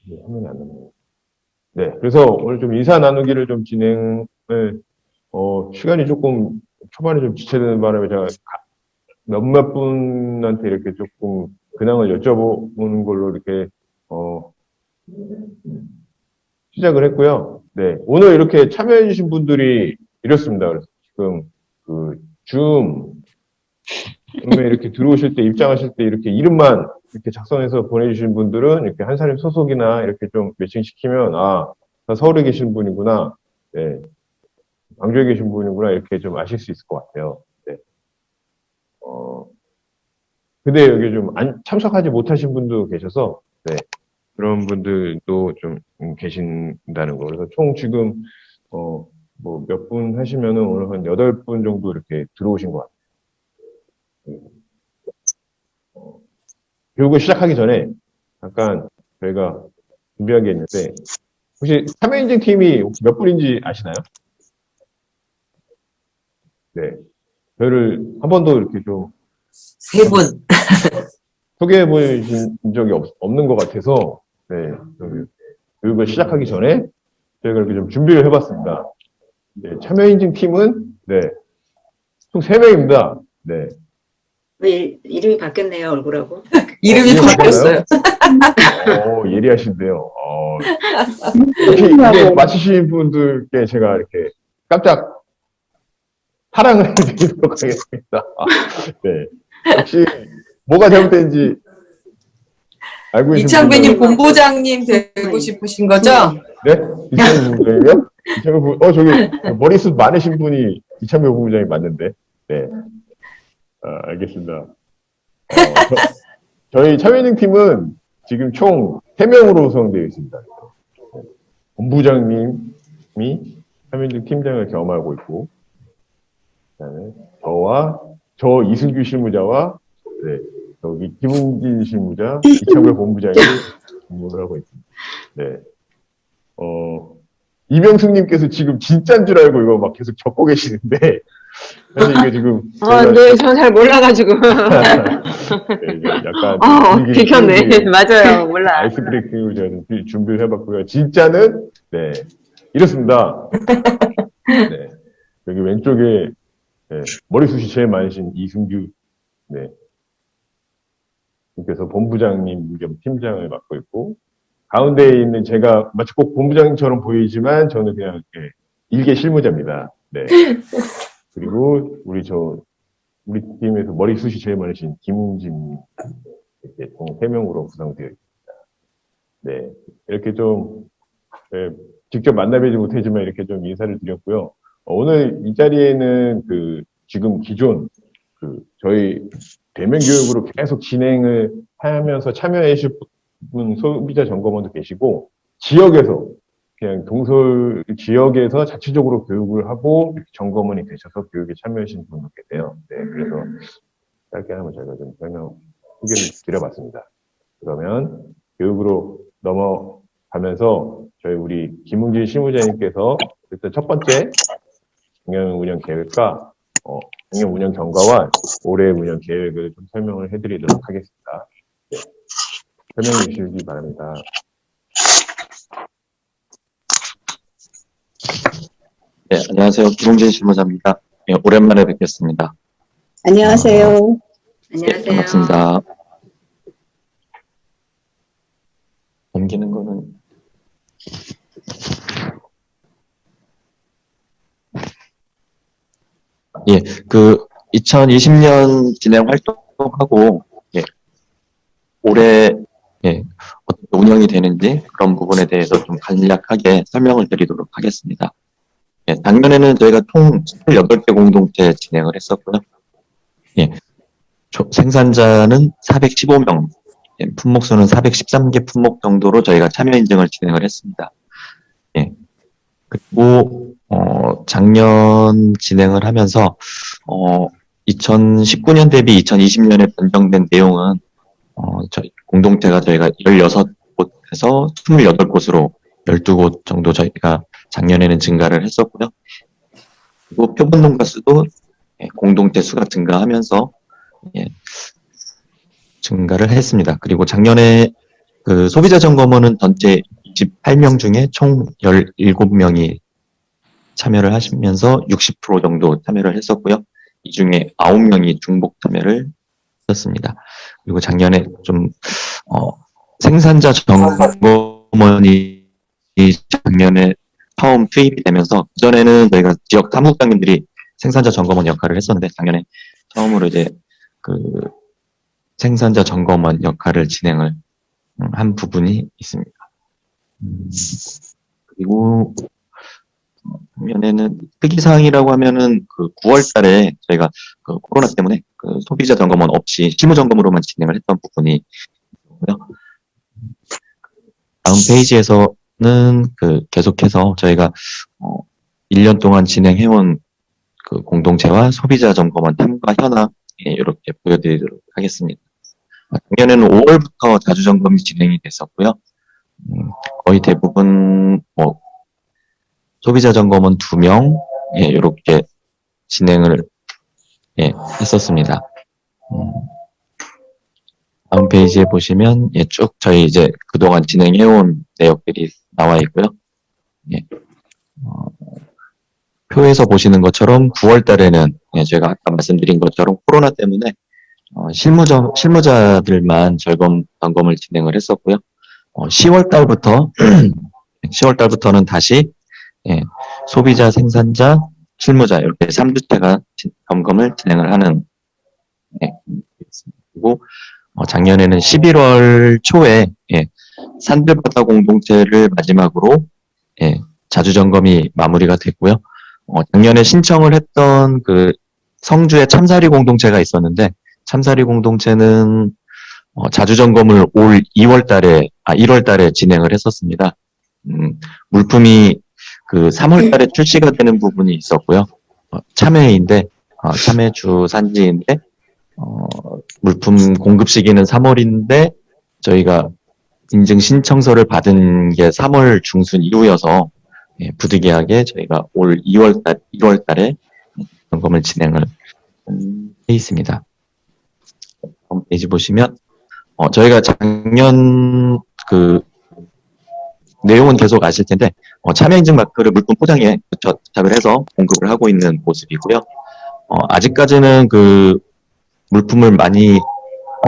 네, 화면이 안 나네요. 네, 그래서 오늘 좀 인사 나누기를 좀 진행을, 시간이 조금 초반에 좀 지체되는 바람에 제가 몇몇 분한테 이렇게 조금 근황을 여쭤보는 걸로 이렇게, 시작을 했고요. 네, 오늘 이렇게 참여해주신 분들이 이렇습니다. 그래서 지금 그 줌에 이렇게 들어오실 때, 입장하실 때 이렇게 이름만 이렇게 작성해서 보내주신 분들은 이렇게 한사림 소속이나 이렇게 좀 매칭시키면, 아, 다 서울에 계신 분이구나. 네, 광주에 계신 분이구나. 이렇게 좀 아실 수 있을 것 같아요. 네. 근데 여기 좀 참석하지 못하신 분도 계셔서, 네. 그런 분들도 좀 계신다는 거. 그래서 총 지금, 뭐 몇 분 하시면은 오늘 한 8분 정도 이렇게 들어오신 것 같아요. 교육을 시작하기 전에 잠깐 저희가 준비한 게 있는데, 혹시 참여인증 팀이 혹시 몇 분인지 아시나요? 네. 저희를 한 번도 이렇게 좀 세 분. 소개해 보신 적이 없는 것 같아서, 네. 교육을 시작하기 전에 저희가 이렇게 좀 준비를 해봤습니다. 네, 참여인증 팀은, 네. 총 3명입니다. 네. 왜 이름이 바뀌었네요, 얼굴하고? 이름이 바뀌었어요. 예리하신데요. 이렇게 맞히신 분들께 제가 이렇게 깜짝 사랑을 해드리도록 하겠습니다. 네. 혹시 뭐가 잘못된지 알고 계신 이창배님 본부장님 되고 싶으신 거죠? 네? 이창배 본부장이요? 저기 머리숱 많으신 분이 이창배 본부장이 맞는데. 네. 알겠습니다. 저희 참여인증 팀은 지금 총 3명으로 구성되어 있습니다. 본부장님이 참여인증 팀장을 겸하고 있고, 그다음에 저 이승규 실무자와, 네, 여기 김웅진 실무자, 이창배 본부장이 근무를 하고 있습니다. 네. 이명숙님께서 지금 진짜인 줄 알고 이거 막 계속 적고 계시는데, 사실 이게 지금. 네, 저 잘 몰라가지고. 네, 약간. 비켰네. 맞아요. 몰라. 아이스 브레이킹을 제가 좀 준비를 해봤고요. 진짜는, 네, 이렇습니다. 네. 여기 왼쪽에, 네, 머리숱이 제일 많으신 이승규, 네. 님께서 본부장님 겸 팀장을 맡고 있고, 가운데에 있는 제가 마치 꼭 본부장처럼 보이지만 저는 그냥, 네, 일개 실무자입니다. 네. 그리고 우리 팀에서 머리숱이 제일 많으신 김웅진, 이렇게 총 3명으로 구성되어 있습니다. 네. 이렇게 좀, 네, 직접 만나뵈지 못하지만 이렇게 좀 인사를 드렸고요. 오늘 이 자리에는 지금 기존, 저희 대면 교육으로 계속 진행을 하면서 참여해 주실 분 소비자 점검원도 계시고, 지역에서, 그냥 동서울 지역에서 자체적으로 교육을 하고 점검원이 되셔서 교육에 참여하신 분도 계세요. 네, 그래서 짧게 한번 저희가 좀 소개를 드려봤습니다. 그러면 교육으로 넘어가면서 저희 우리 김웅진 실무자님께서 일단 첫 번째 작년 운영 계획과 작년 운영 경과와 올해 운영 계획을 좀 설명을 해드리도록 하겠습니다. 네, 설명해 주시기 바랍니다. 네, 안녕하세요. 김웅진 실무자입니다. 네, 오랜만에 뵙겠습니다. 안녕하세요. 네, 반갑습니다. 넘기는 거는 예, 2020년 진행 활동하고 올해 어떻게 운영이 되는지 그런 부분에 대해서 좀 간략하게 설명을 드리도록 하겠습니다. 작년에는 저희가 총 28개 공동체 진행을 했었고요. 생산자는 415명, 품목수는 413개 품목 정도로 저희가 참여 인증을 진행을 했습니다. 그리고 작년 진행을 하면서 2019년 대비 2020년에 변경된 내용은 저희 공동체가 저희가 16곳에서 28곳으로 12곳 정도 저희가 작년에는 증가를 했었고요. 그리고 표본 농가 수도 공동체 수가 증가하면서 증가를 했습니다. 그리고 작년에 그 소비자 점검원은 전체 28명 중에 총 17명이 참여를 하시면서 60% 정도 참여를 했었고요. 이 중에 9명이 중복 참여를 했었습니다. 그리고 작년에 좀 생산자 점검원이 작년에 처음 투입이 되면서 그전에는 저희가 지역 사무국장님들이 생산자 점검원 역할을 했었는데 작년에 처음으로 이제 그 생산자 점검원 역할을 진행을 한 부분이 있습니다. 그리고 작년에는 특이사항이라고 하면은 그 9월 달에 저희가 그 코로나 때문에 그 소비자 점검원 없이 실무 점검으로만 진행을 했던 부분이 있고요. 다음 페이지에서는 그 계속해서 저희가 1년 동안 진행해온 그 공동체와 소비자 점검원 탐과 현황 이렇게 보여드리도록 하겠습니다. 작년에는 5월부터 자주 점검이 진행이 됐었고요. 거의 대부분 소비자 점검원 2명 이렇게 진행을 했었습니다. 다음 페이지에 보시면 쭉 저희 이제 그동안 진행해온 내역들이 나와 있고요. 표에서 보시는 것처럼 9월 달에는 제가 아까 말씀드린 것처럼 코로나 때문에 실무자들만 점검을 진행을 했었고요. 10월 달부터 10월 달부터는 다시 소비자, 생산자, 실무자 이렇게 3주체가 점검을 진행을 하는 그리고 작년에는 11월 초에 산들바다 공동체를 마지막으로 자주 점검이 마무리가 됐고요. 작년에 신청을 했던 그 성주의 참사리 공동체가 있었는데 참사리 공동체는 자주 점검을 올 1월 달에 진행을 했었습니다. 물품이 그 3월 달에 출시가 되는 부분이 있었고요. 참외인데 참외 주산지인데 물품 공급 시기는 3월인데 저희가 인증 신청서를 받은 게 3월 중순 이후여서 부득이하게 저희가 올 1월 달에 점검을 진행을 해 있습니다. 다음 페이지 보시면 저희가 작년 그 내용은 계속 아실 텐데 참여 인증 마크를 물품 포장에 부착을 해서 공급을 하고 있는 모습이고요. 아직까지는 그 물품을 많이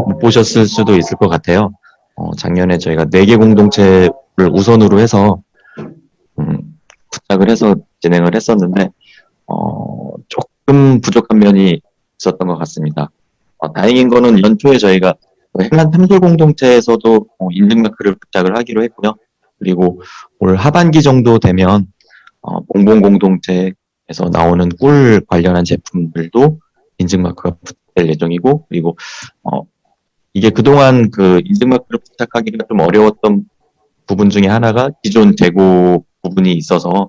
못 보셨을 수도 있을 것 같아요. 작년에 저희가 4개 공동체를 우선으로 해서 부탁을 해서 진행을 했었는데 조금 부족한 면이 있었던 것 같습니다. 다행인 거는 연초에 저희가 행란 탐솔 공동체에서도 인증 마크를 부탁을 하기로 했고요. 그리고 올 하반기 정도 되면 봉봉 공동체에서 나오는 꿀 관련한 제품들도 인증 마크가 부탁될 예정이고, 그리고 이게 그동안 그 인증 마크를 부탁하기가 좀 어려웠던 부분 중에 하나가 기존 재고 부분이 있어서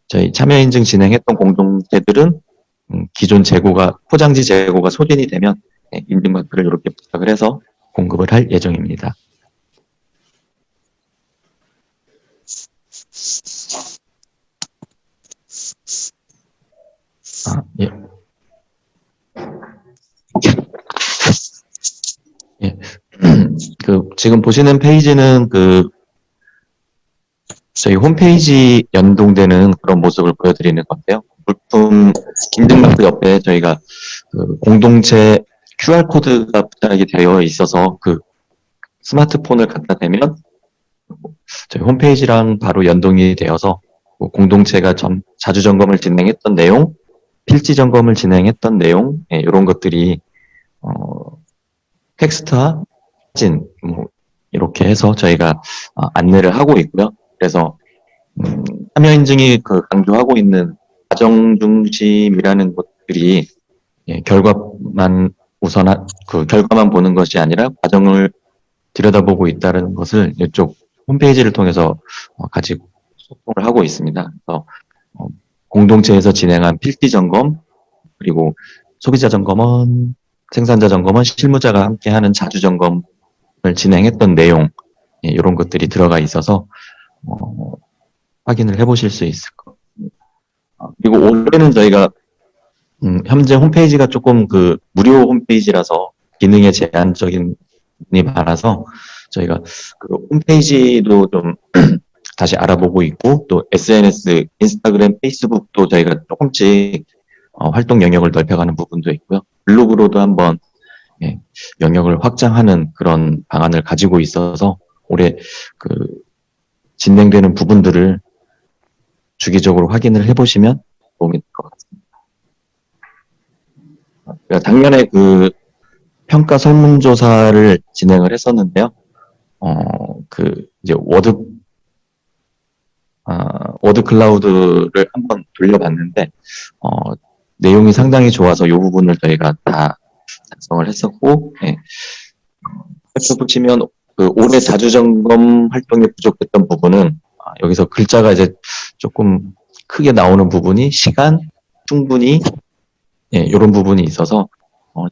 저희 참여 인증 진행했던 공동체들은 기존 재고가 포장지 재고가 소진이 되면 인증 마크를 이렇게 부탁을 해서 공급을 할 예정입니다. 예. 예. 지금 보시는 페이지는 저희 홈페이지 연동되는 그런 모습을 보여드리는 건데요. 물품 인증마크 옆에 저희가 공동체 QR코드가 부착이 되어 있어서 스마트폰을 갖다 대면 저희 홈페이지랑 바로 연동이 되어서 공동체가 자주 점검을 진행했던 내용, 필지 점검을 진행했던 내용, 이런 것들이 텍스트와 사진 이렇게 해서 저희가 안내를 하고 있고요. 그래서 참여 인증이 강조하고 있는 과정 중심이라는 것들이 결과만 결과만 보는 것이 아니라 과정을 들여다보고 있다는 것을 이쪽 홈페이지를 통해서 가지고 소통을 하고 있습니다. 그래서 공동체에서 진행한 필지 점검, 그리고 소비자 점검원, 생산자 점검원, 실무자가 함께하는 자주 점검을 진행했던 내용, 이런 것들이 들어가 있어서 확인을 해보실 수 있을 것 같습니다. 그리고 올해는 저희가 현재 홈페이지가 조금 무료 홈페이지라서 기능에 제한적인 많아서 저희가 그 홈페이지도 좀 다시 알아보고 있고, 또 SNS, 인스타그램, 페이스북도 저희가 조금씩 활동 영역을 넓혀가는 부분도 있고요. 블로그로도 한번 영역을 확장하는 그런 방안을 가지고 있어서 올해 그 진행되는 부분들을 주기적으로 확인을 해보시면 도움이 될 것 같습니다. 작년에 그 평가 설문조사를 진행을 했었는데요. 이제 워드 클라우드를 한번 돌려봤는데, 내용이 상당히 좋아서 이 부분을 저희가 다 작성을 했었고, 살펴보시면 그 올해 자주점검 활동에 부족했던 부분은 여기서 글자가 이제 조금 크게 나오는 부분이 시간, 충분히 이런 부분이 있어서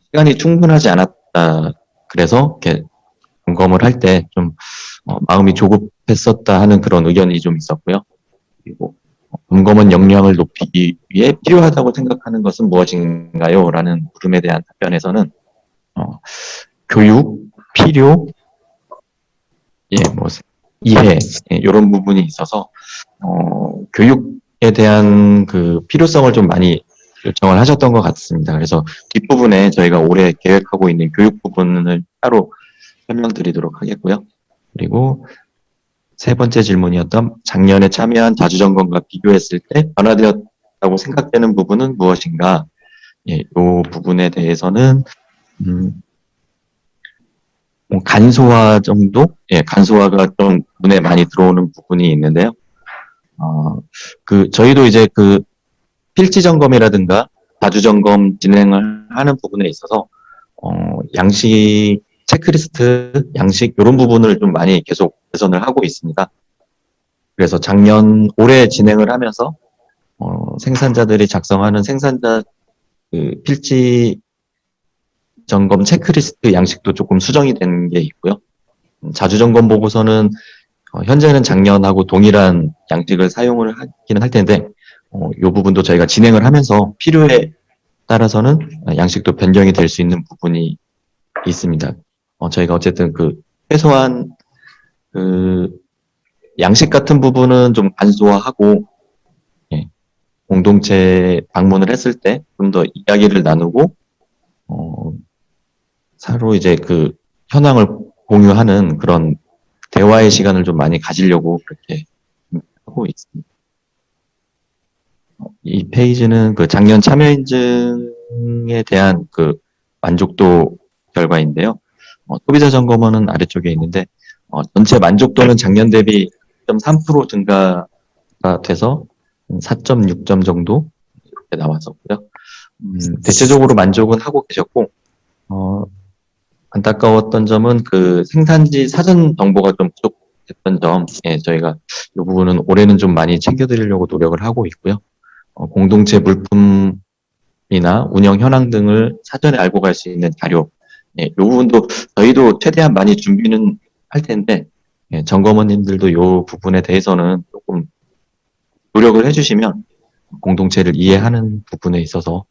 시간이 충분하지 않았다. 그래서 이렇게 점검을 할 때 좀 마음이 조급했었다 하는 그런 의견이 좀 있었고요. 그리고 점검원 역량을 높이기 위해 필요하다고 생각하는 것은 무엇인가요? 라는 물음에 대한 답변에서는 교육, 필요, 이해, 이런 부분이 있어서 교육에 대한 그 필요성을 좀 많이 요청을 하셨던 것 같습니다. 그래서 뒷부분에 저희가 올해 계획하고 있는 교육 부분을 따로 설명드리도록 하겠고요. 그리고 세 번째 질문이었던 작년에 참여한 자주점검과 비교했을 때 변화되었다고 생각되는 부분은 무엇인가? 이 부분에 대해서는 간소화 정도? 간소화가 좀 눈에 많이 들어오는 부분이 있는데요. 저희도 이제 그 필지 점검이라든가 자주 점검 진행을 하는 부분에 있어서 양식 체크리스트, 양식 이런 부분을 좀 많이 계속 개선을 하고 있습니다. 그래서 올해 진행을 하면서 생산자들이 작성하는 생산자 그 필지 점검 체크리스트 양식도 조금 수정이 된 게 있고요. 자주 점검 보고서는 현재는 작년하고 동일한 양식을 사용을 하기는 할 텐데 이 부분도 저희가 진행을 하면서 필요에 따라서는 양식도 변경이 될 수 있는 부분이 있습니다. 저희가 어쨌든 그 최소한 그 양식 같은 부분은 좀 간소화하고 공동체 방문을 했을 때 좀 더 이야기를 나누고 서로 이제 그 현황을 공유하는 그런 대화의 시간을 좀 많이 가지려고 그렇게 하고 있습니다. 이 페이지는 그 작년 참여 인증에 대한 그 만족도 결과인데요. 소비자 점검원은 아래쪽에 있는데 전체 만족도는 작년 대비 0.3% 증가가 돼서 4.6점 정도 이렇게 나왔었고요. 대체적으로 만족은 하고 계셨고 안타까웠던 점은 그 생산지 사전 정보가 좀 부족했던 점, 저희가 이 부분은 올해는 좀 많이 챙겨드리려고 노력을 하고 있고요. 공동체 물품이나 운영 현황 등을 사전에 알고 갈 수 있는 자료, 이 부분도 저희도 최대한 많이 준비는 할 텐데 점검원님들도 이 부분에 대해서는 조금 노력을 해주시면 공동체를 이해하는 부분에 있어서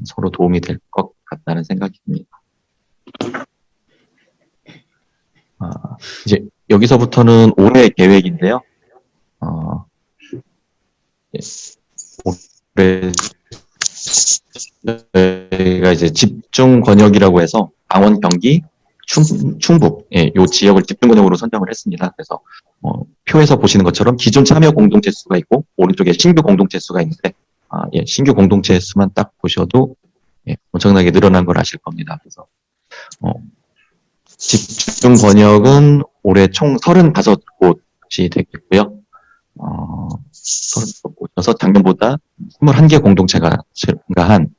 서로 도움이 될 것 같다는 생각이 듭니다. 이제 여기서부터는 올해 계획인데요. 올해 저희가 이제 집중 권역이라고 해서 강원, 경기, 충북, 요 지역을 집중 권역으로 선정을 했습니다. 그래서 표에서 보시는 것처럼 기존 참여 공동체 수가 있고 오른쪽에 신규 공동체 수가 있는데 신규 공동체 수만 딱 보셔도 엄청나게 늘어난 걸 아실 겁니다. 그래서 집중 번역은 올해 총 35곳이 되겠고요. 35곳이어서 작년보다 21개 공동체가 증가한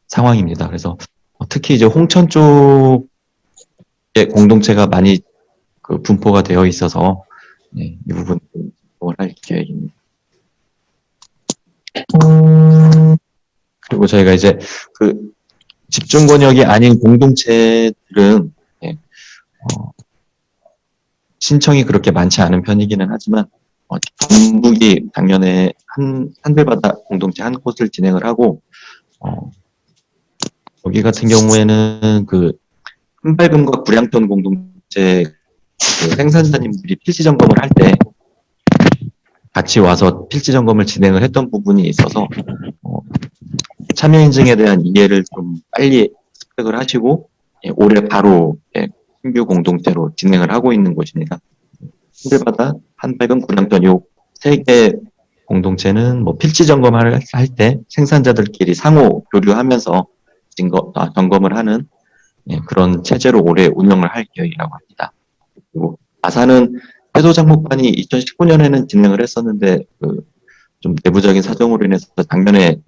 상황입니다. 그래서 특히 이제 홍천 쪽에 공동체가 많이 그 분포가 되어 있어서 이 부분 진행을 할 계획입니다. 그리고 저희가 이제 그 집중 권역이 아닌 공동체들은 신청이 그렇게 많지 않은 편이기는 하지만 전북이 작년에 산들바다 공동체 한 곳을 진행을 하고 여기 같은 경우에는 그 한발금과 구량ton 공동체 그 생산자님들이 필지 점검을 할 때 같이 와서 필지 점검을 진행을 했던 부분이 있어서 참여 인증에 대한 이해를 좀 빨리 습득을 하시고 올해 바로 신규 공동체로 진행을 하고 있는 곳입니다. 신들바다, 한발금, 구량ton 요 세 개 공동체는 뭐 필지 점검을 할 때 생산자들끼리 상호 교류하면서 점검을 하는 그런 체제로 올해 운영을 할 계획이라고 합니다. 그리고 아사는 해소 작목반이 2019년에는 진행을 했었는데 좀 내부적인 사정으로 인해서 작년에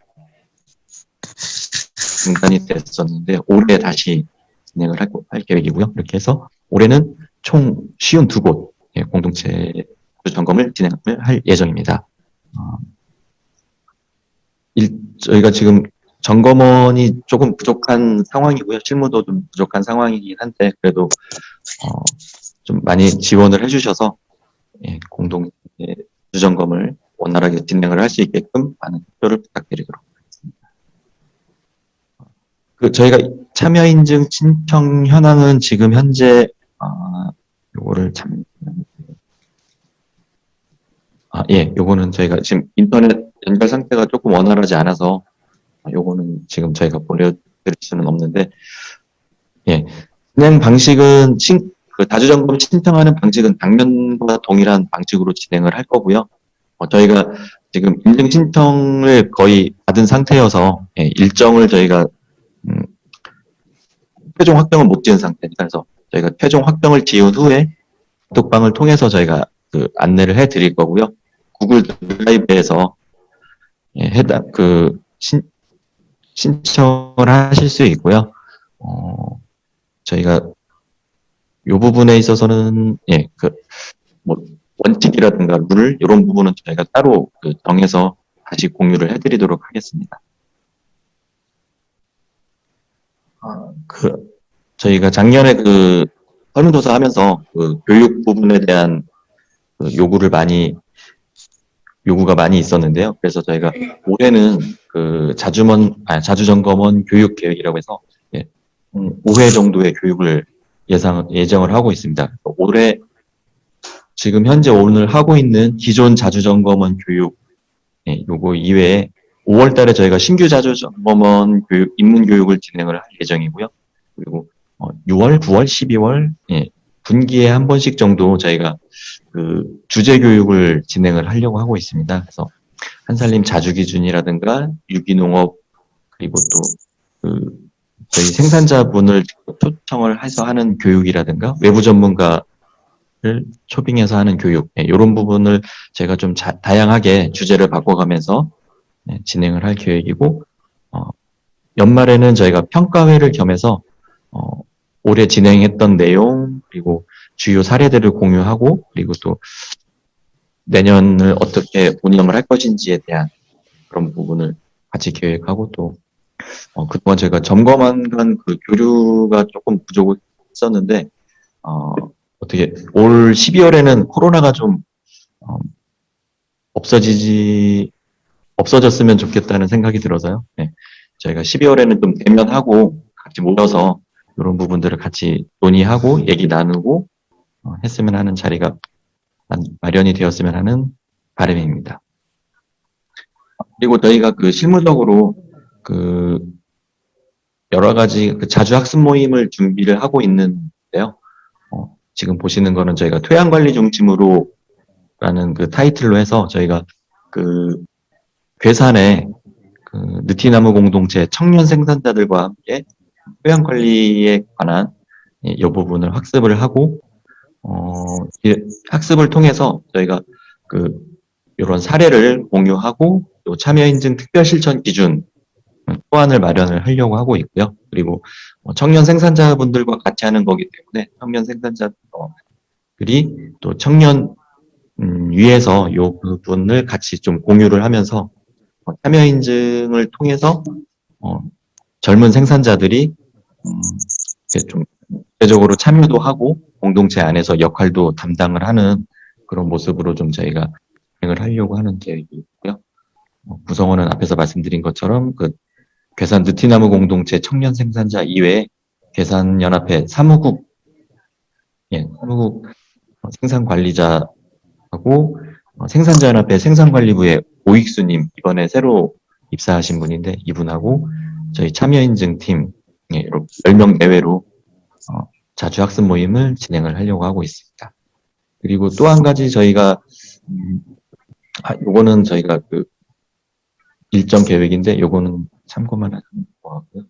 중단이 됐었는데 올해 다시 진행을 할 계획이고요. 이렇게 해서 올해는 총 52곳 공동체 점검을 진행을 할 예정입니다. 저희가 지금 점검원이 조금 부족한 상황이고요. 실무도 좀 부족한 상황이긴 한데 그래도 좀 많이 지원을 해주셔서 공동 주점검을 원활하게 진행을 할 수 있게끔 많은 협조를 부탁드리도록 하겠습니다. 저희가 참여 인증 신청 현황은 지금 현재 요거를 요거는 저희가 지금 인터넷 연결 상태가 조금 원활하지 않아서 요거는 지금 저희가 보내드릴 수는 없는데, 진행 방식은 다주점검 신청하는 방식은 작년과 동일한 방식으로 진행을 할 거고요. 저희가 지금 인증 신청을 거의 받은 상태여서 일정을 저희가 최종 확정을 못 지은 상태니까 그래서 저희가 최종 확정을 지은 후에 독방을 통해서 저희가 안내를 해드릴 거고요. 구글 드라이브에서 해당 신청을 하실 수 있고요. 저희가 요 부분에 있어서는 뭐 원칙이라든가 룰 이런 부분은 저희가 따로 정해서 다시 공유를 해드리도록 하겠습니다. 저희가 작년에 설문조사 하면서 교육 부분에 대한 요구가 많이 있었는데요. 그래서 저희가 올해는 자주점검원 교육 계획이라고 해서 5회 정도의 교육을 예정을 하고 있습니다. 올해 지금 현재 오늘 하고 있는 기존 자주점검원 교육 요거 이외에 5월 달에 저희가 신규 자주점검원 교육 입문 교육을 진행을 할 예정이고요. 그리고 6월, 9월, 12월 분기에 한 번씩 정도 저희가 주제 교육을 진행을 하려고 하고 있습니다. 그래서 한살림 자주 기준이라든가 유기농업 그리고 또 저희 생산자분을 초청을 해서 하는 교육이라든가 외부 전문가를 초빙해서 하는 교육 이런 부분을 제가 좀 다양하게 주제를 바꿔가면서 진행을 할 계획이고 연말에는 저희가 평가회를 겸해서 올해 진행했던 내용 그리고 주요 사례들을 공유하고 그리고 또 내년을 어떻게 운영을 할 것인지에 대한 그런 부분을 같이 계획하고 또 그동안 제가 점검한 교류가 조금 부족했었는데 어떻게 올 12월에는 코로나가 좀 없어졌으면 좋겠다는 생각이 들어서요. 저희가 12월에는 좀 대면하고 같이 모여서 이런 부분들을 같이 논의하고 얘기 나누고 했으면 하는 자리가 마련이 되었으면 하는 바람입니다. 그리고 저희가 실무적으로 여러 가지 자주 학습 모임을 준비를 하고 있는데요. 지금 보시는 거는 저희가 토양관리 중심으로 라는 타이틀로 해서 저희가 괴산에 느티나무 공동체 청년 생산자들과 함께 토양관리에 관한 이 부분을 학습을 하고 학습을 통해서 저희가 이런 사례를 공유하고 또 참여인증 특별실천 기준 또한을 마련을 하려고 하고 있고요. 그리고 청년 생산자분들과 같이 하는 거기 때문에 청년 생산자들이 또 청년 위에서 이 부분을 같이 좀 공유를 하면서 참여인증을 통해서 젊은 생산자들이 좀 구체적으로 참여도 하고 공동체 안에서 역할도 담당을 하는 그런 모습으로 좀 저희가 진행을 하려고 하는 계획이 있고요. 구성원은 앞에서 말씀드린 것처럼 괴산 느티나무 공동체 청년 생산자 이외에 괴산연합회 사무국, 사무국 생산관리자하고 생산자연합회 생산관리부의 오익수님, 이번에 새로 입사하신 분인데 이분하고 저희 참여인증팀 10명 내외로 자주 학습 모임을 진행을 하려고 하고 있습니다. 그리고 또 한 가지 저희가 요거는 저희가 그 일정 계획인데 요거는 참고만 하는 것 같고요.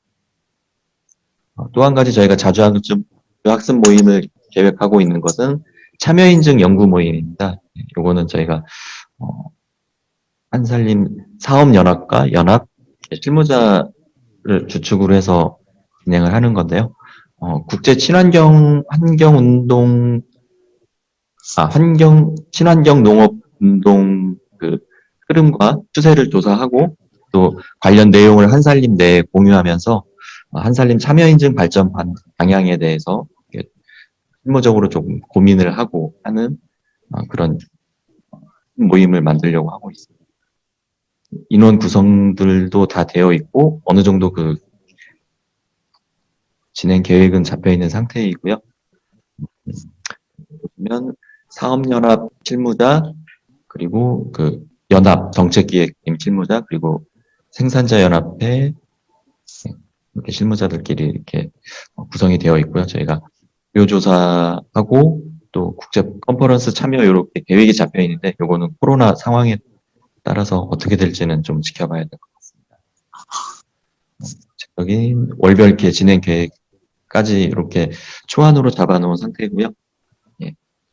또 한 가지 저희가 자주 학습 모임을 계획하고 있는 것은 참여인증 연구 모임입니다. 요거는 저희가 한살림 사업연합과 연합 실무자를 주축으로 해서 진행을 하는 건데요. 국제 친환경 농업 운동 그 흐름과 추세를 조사하고 또 관련 내용을 한살림 내에 공유하면서 한살림 참여인증 발전 방향에 대해서 실무적으로 조금 고민을 하고 하는 그런 모임을 만들려고 하고 있습니다. 인원 구성들도 다 되어 있고 어느 정도 그 진행 계획은 잡혀 있는 상태이고요. 보면 사업연합 실무자 그리고 그 연합 정책기획팀 실무자 그리고 생산자연합회 이렇게 실무자들끼리 이렇게 구성이 되어 있고요. 저희가 무료조사하고 또 국제 컨퍼런스 참여 이렇게 계획이 잡혀 있는데 요거는 코로나 상황에 따라서 어떻게 될지는 좀 지켜봐야 될 것 같습니다. 적인 월별 진행 계획까지 이렇게 초안으로 잡아놓은 상태이고요.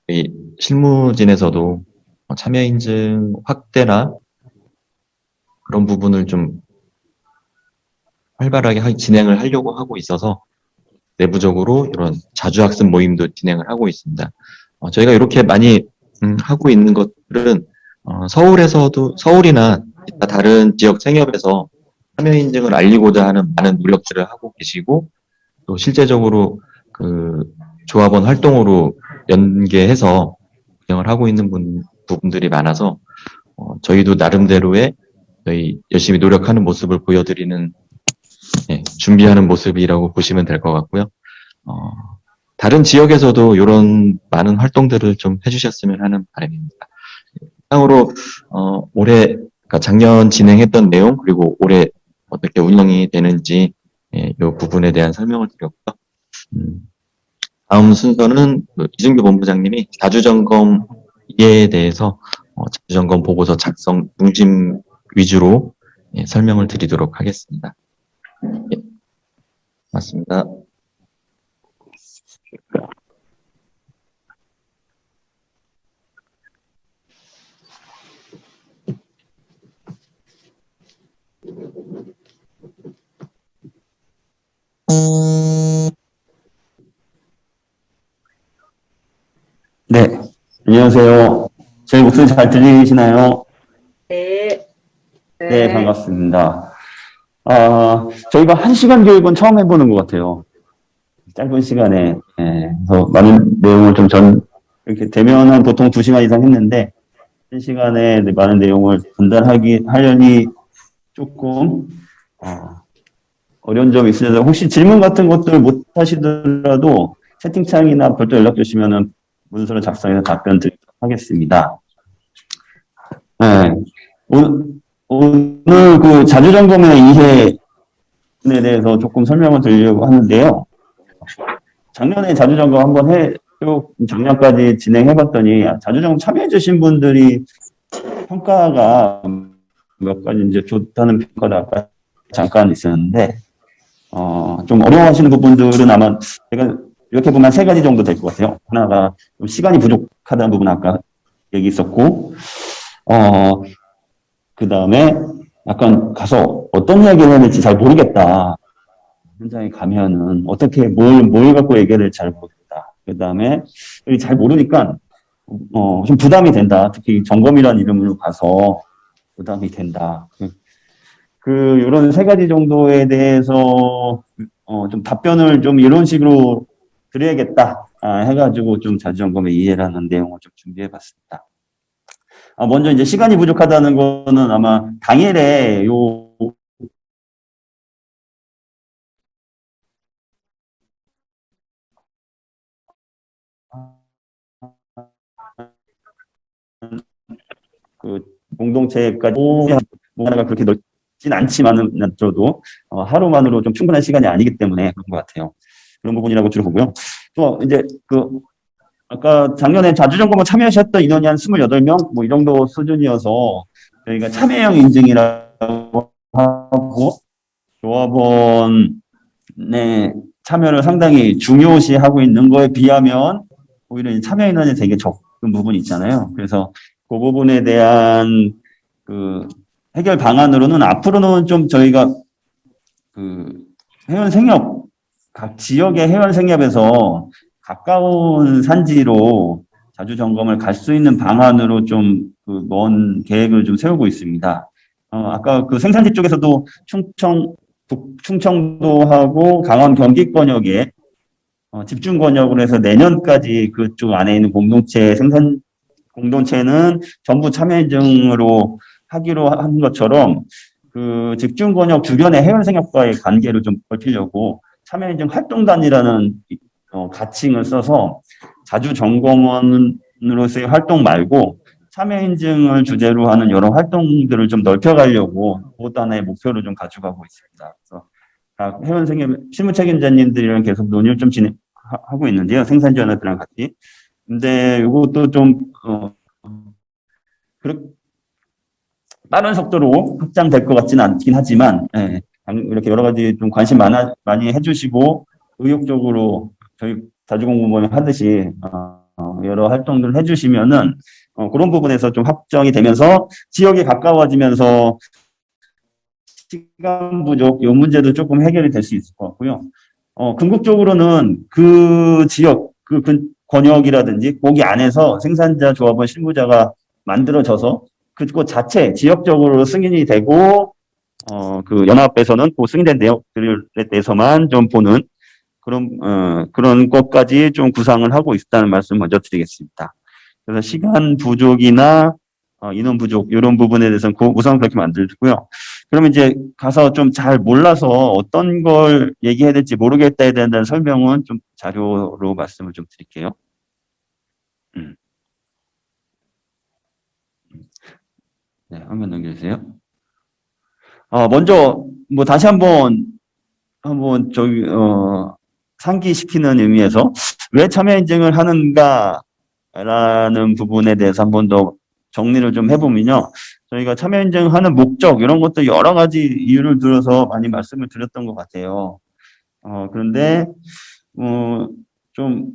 이 실무진에서도 참여인증 확대나 그런 부분을 좀 활발하게 진행을 하려고 하고 있어서 내부적으로 이런 자주학습 모임도 진행을 하고 있습니다. 저희가 이렇게 많이 하고 있는 것들은 서울이나 다른 지역 생협에서 참여인증을 알리고자 하는 많은 노력들을 하고 계시고 또 실제적으로 그 조합원 활동으로 연계해서 운영을 하고 있는 부분들이 많아서 저희도 나름대로의 저희 열심히 노력하는 모습을 보여드리는 준비하는 모습이라고 보시면 될 것 같고요. 다른 지역에서도 이런 많은 활동들을 좀 해주셨으면 하는 바람입니다. 이상으로 올해 그러니까 작년 진행했던 내용 그리고 올해 어떻게 운영이 되는지 이 부분에 대한 설명을 드렸고요. 다음 순서는 이준규 본부장님이 자주점검에 대해서 자주점검 보고서 작성 중심 위주로 설명을 드리도록 하겠습니다. 맞습니다. 네, 안녕하세요. 제 목소리 잘 들리시나요? 네. 네, 반갑습니다. 저희가 1시간 교육은 처음 해보는 것 같아요. 짧은 시간에, 그래서 많은 내용을 이렇게 대면은 보통 2시간 이상 했는데, 1시간에 많은 내용을 하려니 조금, 어려운 점이 있으셔서 혹시 질문 같은 것들 못 하시더라도 채팅창이나 별도 연락 주시면은 문서를 작성해서 답변 드리도록 하겠습니다. 네. 오늘 그 자주점검의 이해에 대해서 조금 설명을 드리려고 하는데요. 작년에 자주점검 한번 작년까지 진행해봤더니 자주점검 참여해주신 분들이 평가가 몇 가지 이제 좋다는 평가가 아까 잠깐 있었는데, 좀 어려워하시는 부분들은 아마 제가 이렇게 보면 3가지 정도 될 것 같아요. 하나가 좀 시간이 부족하다는 부분 아까 얘기 있었고, 그 다음에 약간 가서 어떤 이야기를 해야 될지 잘 모르겠다. 현장에 가면은 어떻게 뭘 갖고 얘기를 잘 모르겠다. 그 다음에 잘 모르니까 좀 부담이 된다. 특히 점검이라는 이름으로 가서 부담이 된다. 이런 3가지 정도에 대해서 좀 답변을 좀 이런 식으로 드려야겠다 해가지고 좀 자주점검의 이해라는 내용을 좀 준비해봤습니다. 먼저 이제 시간이 부족하다는 거는 아마 당일에 그 공동체까지 뭔가가 그렇게 넓진 않지만은 저도 하루만으로 좀 충분한 시간이 아니기 때문에 그런 것 같아요. 그런 부분이라고 주로 보고요. 또 이제 아까 작년에 자주점검에 참여하셨던 인원이 한 28명 뭐 이 정도 수준이어서 저희가 참여형 인증이라고 하고 조합원의 참여를 상당히 중요시하고 있는 거에 비하면 오히려 참여 인원이 되게 적은 부분이 있잖아요. 그래서 그 부분에 대한 그 해결 방안으로는 앞으로는 좀 저희가 그 회원 생협 각 지역의 회원 생협에서 가까운 산지로 자주 점검을 갈 수 있는 방안으로 좀 먼 계획을 좀 세우고 있습니다. 아까 그 생산지 쪽에서도 충청도하고 강원 경기권역에 집중 권역으로 해서 내년까지 그쪽 안에 있는 공동체는 전부 참여 인증으로 하기로 한 것처럼 그 집중 권역 주변의 회원 생협과의 관계를 좀 넓히려고 참여 인증 활동단이라는 가칭을 써서 자주 점검원으로서의 활동 말고 참여 인증을 주제로 하는 여러 활동들을 좀 넓혀가려고 그것 하나의 목표를 좀 가져가고 있습니다. 그래서 각 회원 생협 실무 책임자님들이랑 계속 논의를 좀 진행하고 있는데요. 생산지원들이랑 같이. 근데 이것도 좀 빠른 속도로 확장될 것 같지는 않긴 하지만 이렇게 여러 가지 좀 관심 많이 해주시고 의욕적으로 저희 자주공무원 하듯이 여러 활동들을 해주시면은 그런 부분에서 좀 확정이 되면서 지역에 가까워지면서 시간 부족 이 문제도 조금 해결이 될 수 있을 것 같고요. 궁극적으로는 그 지역 그 권역이라든지 거기 안에서 생산자, 조합원, 실무자가 만들어져서 그곳 자체 지역적으로 승인이 되고 그 연합에서는 그 승인된 내역들에 대해서만 좀 보는 그런 것까지 좀 구상을 하고 있다는 말씀 먼저 드리겠습니다. 그래서 시간 부족이나 인원 부족 이런 부분에 대해서는 우선 그렇게 만들고요. 그러면 이제 가서 좀 잘 몰라서 어떤 걸 얘기해야 될지 모르겠다에 대한 설명은 좀 자료로 말씀을 좀 드릴게요. 네, 화면 넘겨주세요. 먼저 뭐 다시 한번 저기 상기시키는 의미에서 왜 참여 인증을 하는가라는 부분에 대해서 한 번 더 정리를 좀 해보면요. 저희가 참여 인증하는 목적 이런 것도 여러 가지 이유를 들어서 많이 말씀을 드렸던 것 같아요. 그런데 좀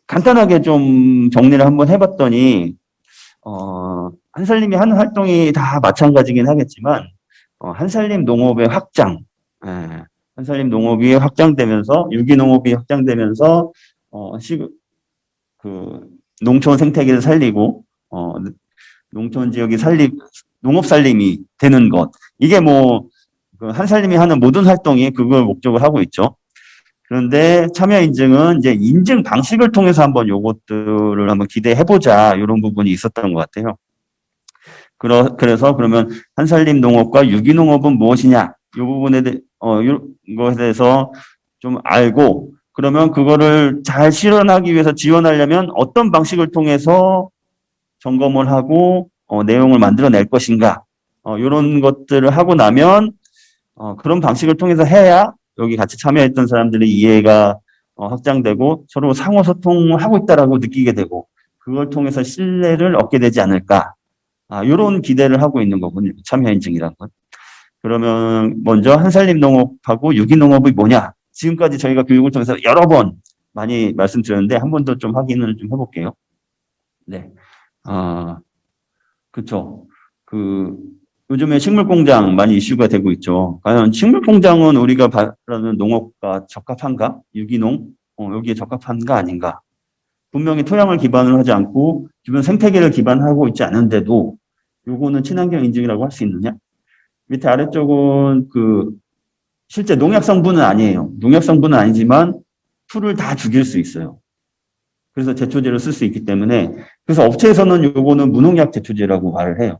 간단하게 좀 정리를 한번 해봤더니 한살림이 하는 활동이 다 마찬가지긴 하겠지만 한살림 농업의 확장, 한살림 농업이 확장되면서 유기농업이 확장되면서 농촌 생태계를 살리고 농촌 지역이 농업 살림이 되는 것 이게 뭐 한살림이 하는 모든 활동이 그걸 목적을 하고 있죠. 그런데 참여 인증은 이제 인증 방식을 통해서 한번 요것들을 한번 기대해보자 이런 부분이 있었던 것 같아요. 그래서 그러면 한살림 농업과 유기농업은 무엇이냐 이 부분에 이거에 대해서 좀 알고 그러면 그거를 잘 실현하기 위해서 지원하려면 어떤 방식을 통해서 점검을 하고 내용을 만들어낼 것인가 이런 것들을 하고 나면 그런 방식을 통해서 해야 여기 같이 참여했던 사람들의 이해가 확장되고 서로 상호 소통을 하고 있다라고 느끼게 되고 그걸 통해서 신뢰를 얻게 되지 않을까 이런 기대를 하고 있는 거군요. 참여 인증이라는 건. 그러면 먼저 한살림 농업하고 유기농업이 뭐냐 지금까지 저희가 교육을 통해서 여러 번 많이 말씀드렸는데 한 번 더 좀 확인을 좀 해볼게요. 네. 그쵸. 요즘에 식물공장 많이 이슈가 되고 있죠. 과연 식물공장은 우리가 바라는 농업과 적합한가? 유기농? 여기에 적합한가 아닌가? 분명히 토양을 기반으로 하지 않고 주변 생태계를 기반하고 있지 않은데도 요거는 친환경 인증이라고 할 수 있느냐? 밑에 아래쪽은 실제 농약 성분은 아니에요. 농약 성분은 아니지만 풀을 다 죽일 수 있어요. 그래서 제초제를 쓸 수 있기 때문에 그래서 업체에서는 요거는 무농약 제초제라고 말을 해요.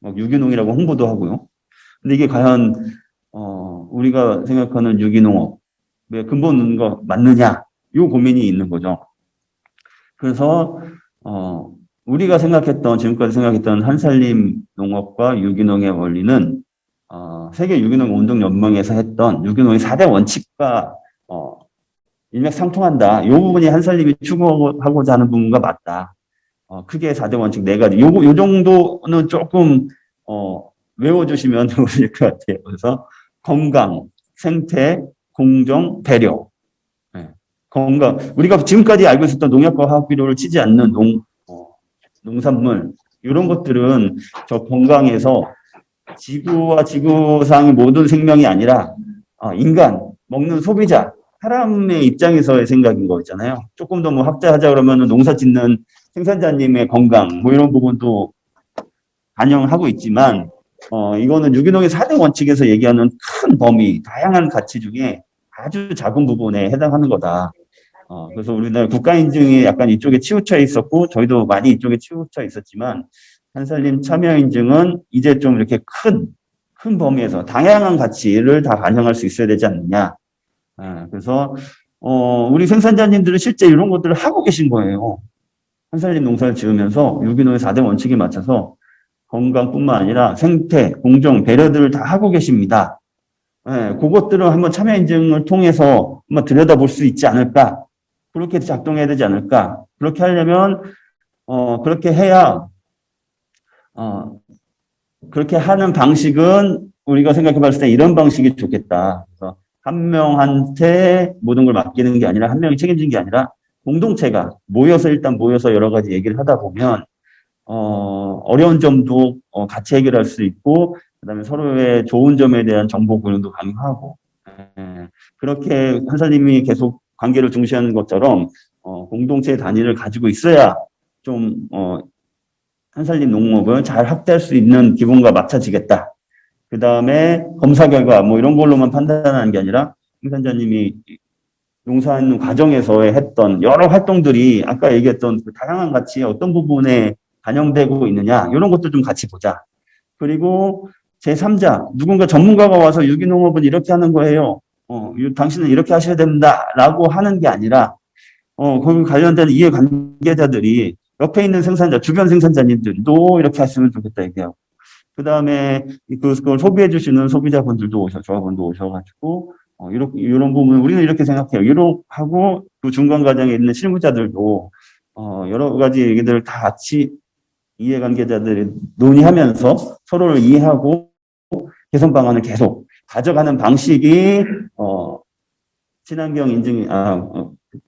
유기농이라고 홍보도 하고요. 근데 이게 과연 우리가 생각하는 유기농업의 근본과 맞느냐? 요 고민이 있는 거죠. 그래서 우리가 지금까지 생각했던 한살림 농업과 유기농의 원리는 세계 유기농 운동 연맹에서 했던 유기농의 4대 원칙과 일맥상통한다. 이 부분이 한살림이 추구하고자 하는 부분과 맞다. 크게 4대 원칙 4가지. 요 정도는 조금 외워주시면 좋을 것 같아요. 그래서 건강, 생태, 공정, 배려. 네. 건강. 우리가 지금까지 알고 있었던 농약과 화학비료를 치지 않는 농산물, 이런 것들은 저 건강에서 지구와 지구상의 모든 생명이 아니라 인간, 먹는 소비자, 사람의 입장에서의 생각인 거 있잖아요. 조금 더 뭐 확대하자 그러면 농사 짓는 생산자님의 건강, 뭐 이런 부분도 반영하고 있지만, 이거는 유기농의 4대 원칙에서 얘기하는 큰 범위, 다양한 가치 중에 아주 작은 부분에 해당하는 거다. 그래서 우리나라 국가인증이 약간 이쪽에 치우쳐 있었고, 저희도 많이 이쪽에 치우쳐 있었지만, 한살림 참여인증은 이제 좀 이렇게 큰 범위에서 다양한 가치를 다 반영할 수 있어야 되지 않느냐. 그래서, 우리 생산자님들은 실제 이런 것들을 하고 계신 거예요. 한살림 농사를 지으면서 유기농의 4대 원칙에 맞춰서 건강뿐만 아니라 생태, 공정, 배려들을 다 하고 계십니다. 그것들을 한번 참여인증을 통해서 한번 들여다볼 수 있지 않을까? 그렇게 작동해야 되지 않을까? 그렇게 하려면, 그렇게 해야, 그렇게 하는 방식은 우리가 생각해 봤을 때 이런 방식이 좋겠다. 그래서 한 명한테 모든 걸 맡기는 게 아니라 한 명이 책임지는 게 아니라 공동체가 일단 모여서 여러 가지 얘기를 하다 보면, 어려운 점도 같이 해결할 수 있고, 그 다음에 서로의 좋은 점에 대한 정보 공유도 가능하고, 그렇게 한살림이 계속 관계를 중시하는 것처럼, 공동체 단위를 가지고 있어야 좀, 한살림 농업을 잘 확대할 수 있는 기본과 맞춰지겠다. 그 다음에 검사 결과 뭐 이런 걸로만 판단하는 게 아니라 생산자님이 농사하는 과정에서 했던 여러 활동들이 아까 얘기했던 그 다양한 가치에 어떤 부분에 반영되고 있느냐 이런 것도 좀 같이 보자. 그리고 제3자 누군가 전문가가 와서 유기농업은 이렇게 하는 거예요. 당신은 이렇게 하셔야 된다라고 하는 게 아니라 거기 관련된 이해관계자들이 옆에 있는 생산자, 주변 생산자님들도 이렇게 하시면 좋겠다 얘기하고 그 다음에 그걸 소비해 주시는 소비자분들도 조합원도 오셔가지고 이런 부분 우리는 이렇게 생각해요. 이렇게 하고 그 중간 과정에 있는 실무자들도 여러 가지 얘기들을 다 같이 이해관계자들이 논의하면서 서로를 이해하고 개선 방안을 계속 가져가는 방식이 친환경 인증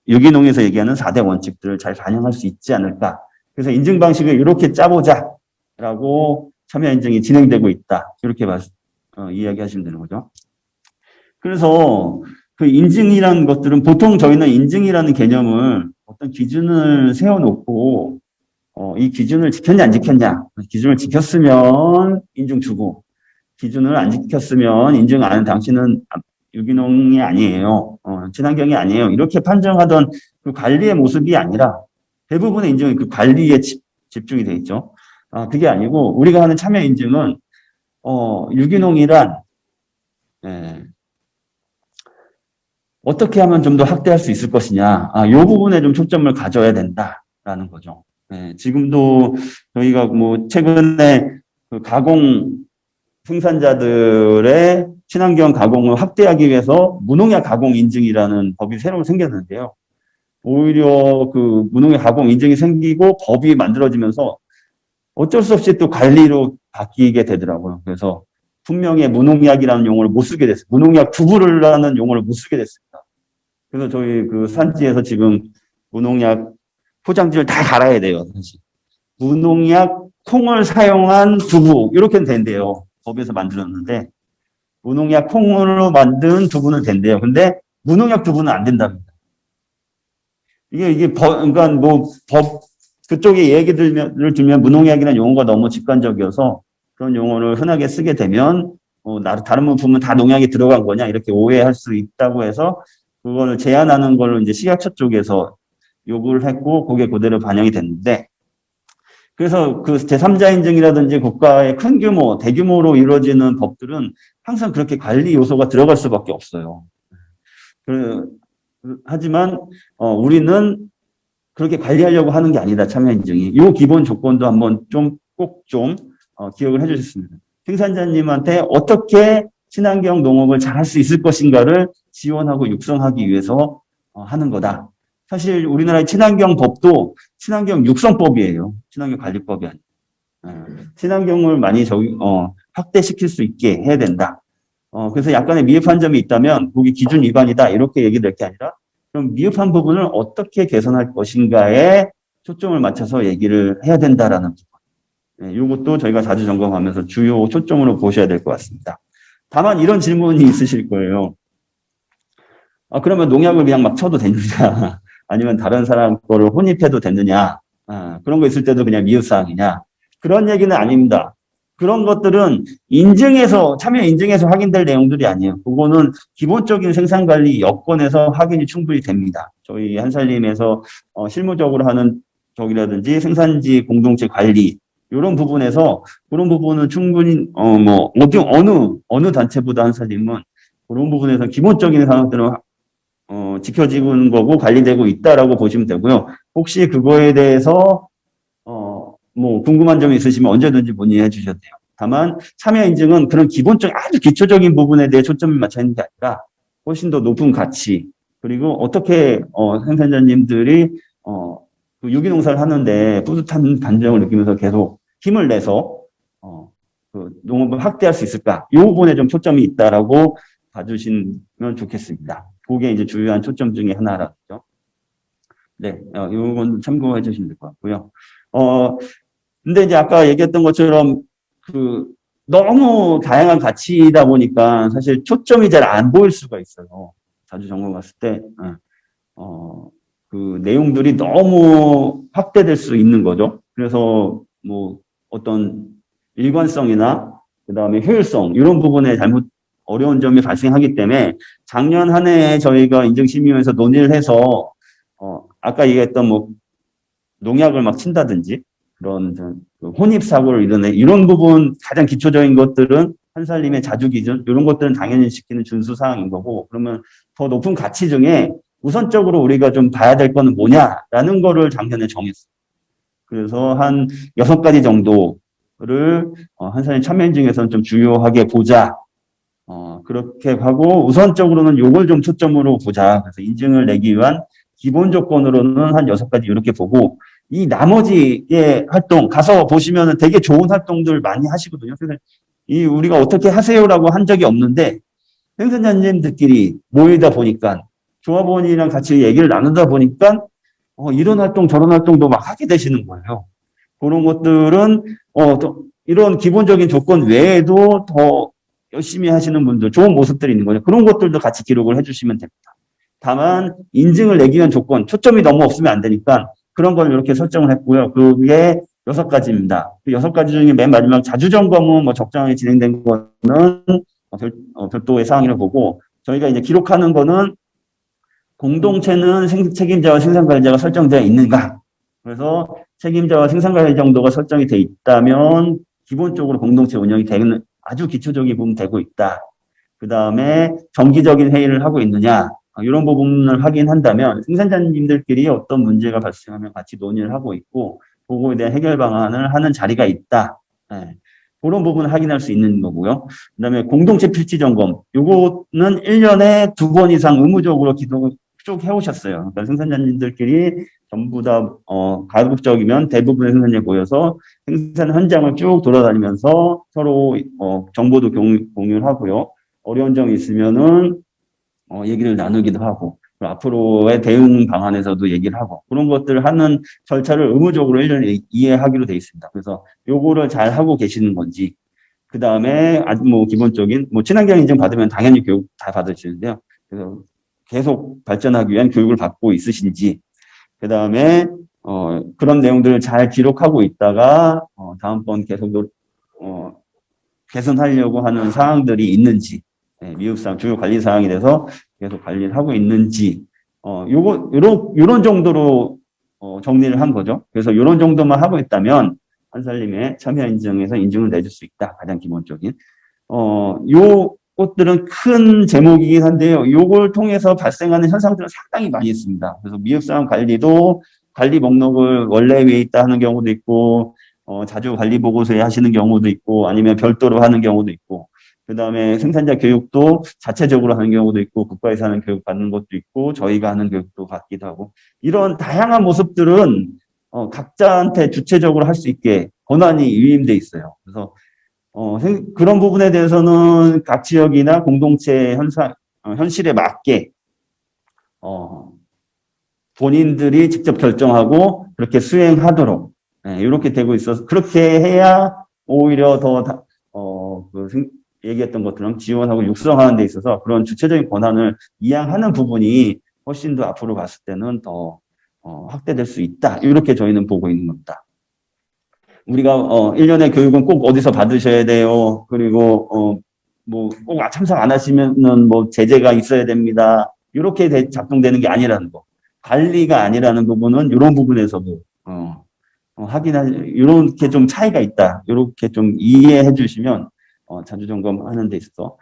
유기농에서 얘기하는 4대 원칙들을 잘 반영할 수 있지 않을까. 그래서 인증 방식을 이렇게 짜보자라고 참여 인증이 진행되고 있다. 이렇게 이야기하시면 되는 거죠. 그래서 그 인증이라는 것들은 보통 저희는 인증이라는 개념을 어떤 기준을 세워놓고 이 기준을 지켰냐 안 지켰냐. 기준을 지켰으면 인증 주고 기준을 안 지켰으면 인증 안 하는 당신은 유기농이 아니에요. 친환경이 아니에요. 이렇게 판정하던 그 관리의 모습이 아니라 대부분의 인증이 그 관리에 집중이 돼 있죠. 그게 아니고 우리가 하는 참여 인증은 유기농이란 어떻게 하면 좀 더 확대할 수 있을 것이냐. 이 부분에 좀 초점을 가져야 된다라는 거죠. 지금도 저희가 뭐 최근에 그 가공 생산자들의 친환경 가공을 확대하기 위해서 무농약 가공 인증이라는 법이 새로 생겼는데요. 오히려 그 무농약 가공 인증이 생기고 법이 만들어지면서 어쩔 수 없이 또 관리로 바뀌게 되더라고요. 그래서 분명히 무농약이라는 용어를 못 쓰게 됐어요. 무농약 두부라는 용어를 못 쓰게 됐습니다. 그래서 저희 그 산지에서 지금 무농약 포장지를 다 갈아야 돼요. 사실. 무농약 콩을 사용한 두부 이렇게는 된대요. 법에서 만들었는데 무농약 콩으로 만든 두부는 된대요. 근데 무농약 두부는 안 된답니다. 그러니까 뭐 법 그쪽에 얘기를 들면 무농약이라는 용어가 너무 직관적이어서 그런 용어를 흔하게 쓰게 되면 다른 부품은 다 농약이 들어간 거냐 이렇게 오해할 수 있다고 해서 그거를 제한하는 걸로 이제 식약처 쪽에서 요구를 했고 그게 그대로 반영이 됐는데 그래서 그 제3자 인증이라든지 국가의 큰 규모, 대규모로 이루어지는 법들은 항상 그렇게 관리 요소가 들어갈 수밖에 없어요. 하지만, 우리는 그렇게 관리하려고 하는 게 아니다, 참여 인증이. 이 기본 조건도 한번 꼭 기억을 해 주셨습니다. 생산자님한테 어떻게 친환경 농업을 잘 할 수 있을 것인가를 지원하고 육성하기 위해서 하는 거다. 사실 우리나라의 친환경 법도 친환경 육성법이에요. 친환경 관리법이 아니에요. 친환경을 많이 확대시킬 수 있게 해야 된다. 그래서 약간의 미흡한 점이 있다면 그게 기준 위반이다 이렇게 얘기될 게 아니라 그럼 미흡한 부분을 어떻게 개선할 것인가에 초점을 맞춰서 얘기를 해야 된다라는 부분. 이것도 저희가 자주 점검하면서 주요 초점으로 보셔야 될 것 같습니다. 다만 이런 질문이 있으실 거예요. 그러면 농약을 그냥 막 쳐도 되느냐? 아니면 다른 사람 거를 혼입해도 되느냐? 그런 거 있을 때도 그냥 미흡사항이냐? 그런 얘기는 아닙니다. 그런 것들은 참여 인증에서 확인될 내용들이 아니에요. 그거는 기본적인 생산관리 여건에서 확인이 충분히 됩니다. 저희 한살림에서 실무적으로 하는 쪽이라든지 생산지 공동체 관리 이런 부분에서 그런 부분은 충분히 어느 단체보다 한살림은 그런 부분에서 기본적인 사항들은 지켜지는 거고 관리되고 있다라고 보시면 되고요. 혹시 그거에 대해서 궁금한 점이 있으시면 언제든지 문의해 주셔도 돼요. 다만 참여 인증은 그런 기본적인 아주 기초적인 부분에 대해 초점을 맞춰 있는 게 아니라 훨씬 더 높은 가치 그리고 어떻게 생산자님들이 그 유기농사를 하는데 뿌듯한 감정을 느끼면서 계속 힘을 내서 그 농업을 확대할 수 있을까? 이 부분에 좀 초점이 있다라고 봐주시면 좋겠습니다. 그게 이제 주요한 초점 중에 하나라죠. 네, 이건 참고해 주시면 될 것 같고요. 근데 이제 아까 얘기했던 것처럼 너무 다양한 가치이다 보니까 사실 초점이 잘 안 보일 수가 있어요. 자주 점검 갔을 때, 그 내용들이 너무 확대될 수 있는 거죠. 그래서 어떤 일관성이나 그 다음에 효율성 이런 부분에 어려운 점이 발생하기 때문에 작년 한 해에 저희가 인증심의위원회에서 논의를 해서 아까 얘기했던 농약을 막 친다든지 그런 혼입 사고를 이뤄내 이런 부분 가장 기초적인 것들은 한살림의 자주 기준 이런 것들은 당연히 지키는 준수 사항인 거고 그러면 더 높은 가치 중에 우선적으로 우리가 좀 봐야 될 거는 뭐냐라는 거를 작년에 정했어요. 그래서 한 6가지 정도를 한살림 참여 인증에서는 좀 주요하게 보자. 그렇게 하고 우선적으로는 요걸 좀 초점으로 보자. 그래서 인증을 내기 위한 기본 조건으로는 한 6가지 이렇게 보고 이 나머지의 활동 가서 보시면은 되게 좋은 활동들 많이 하시거든요. 그래서 우리가 어떻게 하세요라고 한 적이 없는데 생산자님들끼리 모이다 보니까 조합원이랑 같이 얘기를 나누다 보니까 이런 활동 저런 활동도 막 하게 되시는 거예요. 그런 것들은 또 이런 기본적인 조건 외에도 더 열심히 하시는 분들 좋은 모습들이 있는 거죠. 그런 것들도 같이 기록을 해주시면 됩니다. 다만 인증을 내기 위한 조건 초점이 너무 없으면 안 되니까 그런 걸 이렇게 설정을 했고요. 그게 6가지입니다. 그 6가지 중에 맨 마지막 자주 점검은 적정하게 진행된 거는 별도의 사항이라고 보고 저희가 이제 기록하는 거는 공동체는 책임자와 생산관리자가 설정되어 있는가? 그래서 책임자와 생산관리 정도가 설정이 돼 있다면 기본적으로 공동체 운영이 되는 아주 기초적인 부분 되고 있다. 그 다음에 정기적인 회의를 하고 있느냐? 이런 부분을 확인한다면 생산자님들끼리 어떤 문제가 발생하면 같이 논의를 하고 있고 그거에 대한 해결 방안을 하는 자리가 있다. 네. 그런 부분을 확인할 수 있는 거고요. 그 다음에 공동체 필지 점검. 요거는 1년에 2번 이상 의무적으로 쭉 해오셨어요. 그러니까 생산자님들끼리 전부 다 가급적이면 대부분의 생산자에 모여서 생산 현장을 쭉 돌아다니면서 서로 정보도 공유를 하고요. 어려운 점이 있으면은 얘기를 나누기도 하고 앞으로의 대응 방안에서도 얘기를 하고 그런 것들을 하는 절차를 의무적으로 1년에 이해하기로 되어 있습니다. 그래서 요거를 잘 하고 계시는 건지 그 다음에 아주 기본적인 친환경 인증 받으면 당연히 교육 다 받으시는데요. 그래서 계속 발전하기 위한 교육을 받고 있으신지 그 다음에 그런 내용들을 잘 기록하고 있다가 다음번 계속 개선하려고 하는 사항들이 있는지 미흡사항 주요 관리 사항에 대해서 계속 관리를 하고 있는지 요런 정도로 정리를 한 거죠. 그래서 요런 정도만 하고 있다면 한살림의 참여 인증에서 인증을 내줄 수 있다. 가장 기본적인 요 것들은 큰 제목이긴 한데요. 요걸 통해서 발생하는 현상들은 상당히 많이 있습니다. 그래서 미흡사항 관리도 관리 목록을 원래 위에 있다 하는 경우도 있고, 자주 관리 보고서에 하시는 경우도 있고, 아니면 별도로 하는 경우도 있고, 그 다음에 생산자 교육도 자체적으로 하는 경우도 있고, 국가에서 하는 교육 받는 것도 있고, 저희가 하는 교육도 받기도 하고, 이런 다양한 모습들은 각자한테 주체적으로 할 수 있게 권한이 위임돼 있어요. 그래서 그런 부분에 대해서는 각 지역이나 공동체 현실에 맞게 본인들이 직접 결정하고 그렇게 수행하도록 이렇게 되고 있어서 그렇게 해야 오히려 더 얘기했던 것처럼 지원하고 육성하는 데 있어서 그런 주체적인 권한을 이양하는 부분이 훨씬 더 앞으로 갔을 때는 더 확대될 수 있다. 이렇게 저희는 보고 있는 겁니다. 우리가 1년의 교육은 꼭 어디서 받으셔야 돼요. 그리고 뭐 꼭 참석 안 하시면은 뭐 제재가 있어야 됩니다. 이렇게 작동되는 게 아니라는 거. 관리가 아니라는 부분은 이런 부분에서도 이렇게 좀 차이가 있다. 이렇게 좀 이해해 주시면 자주 점검하는 데 있어서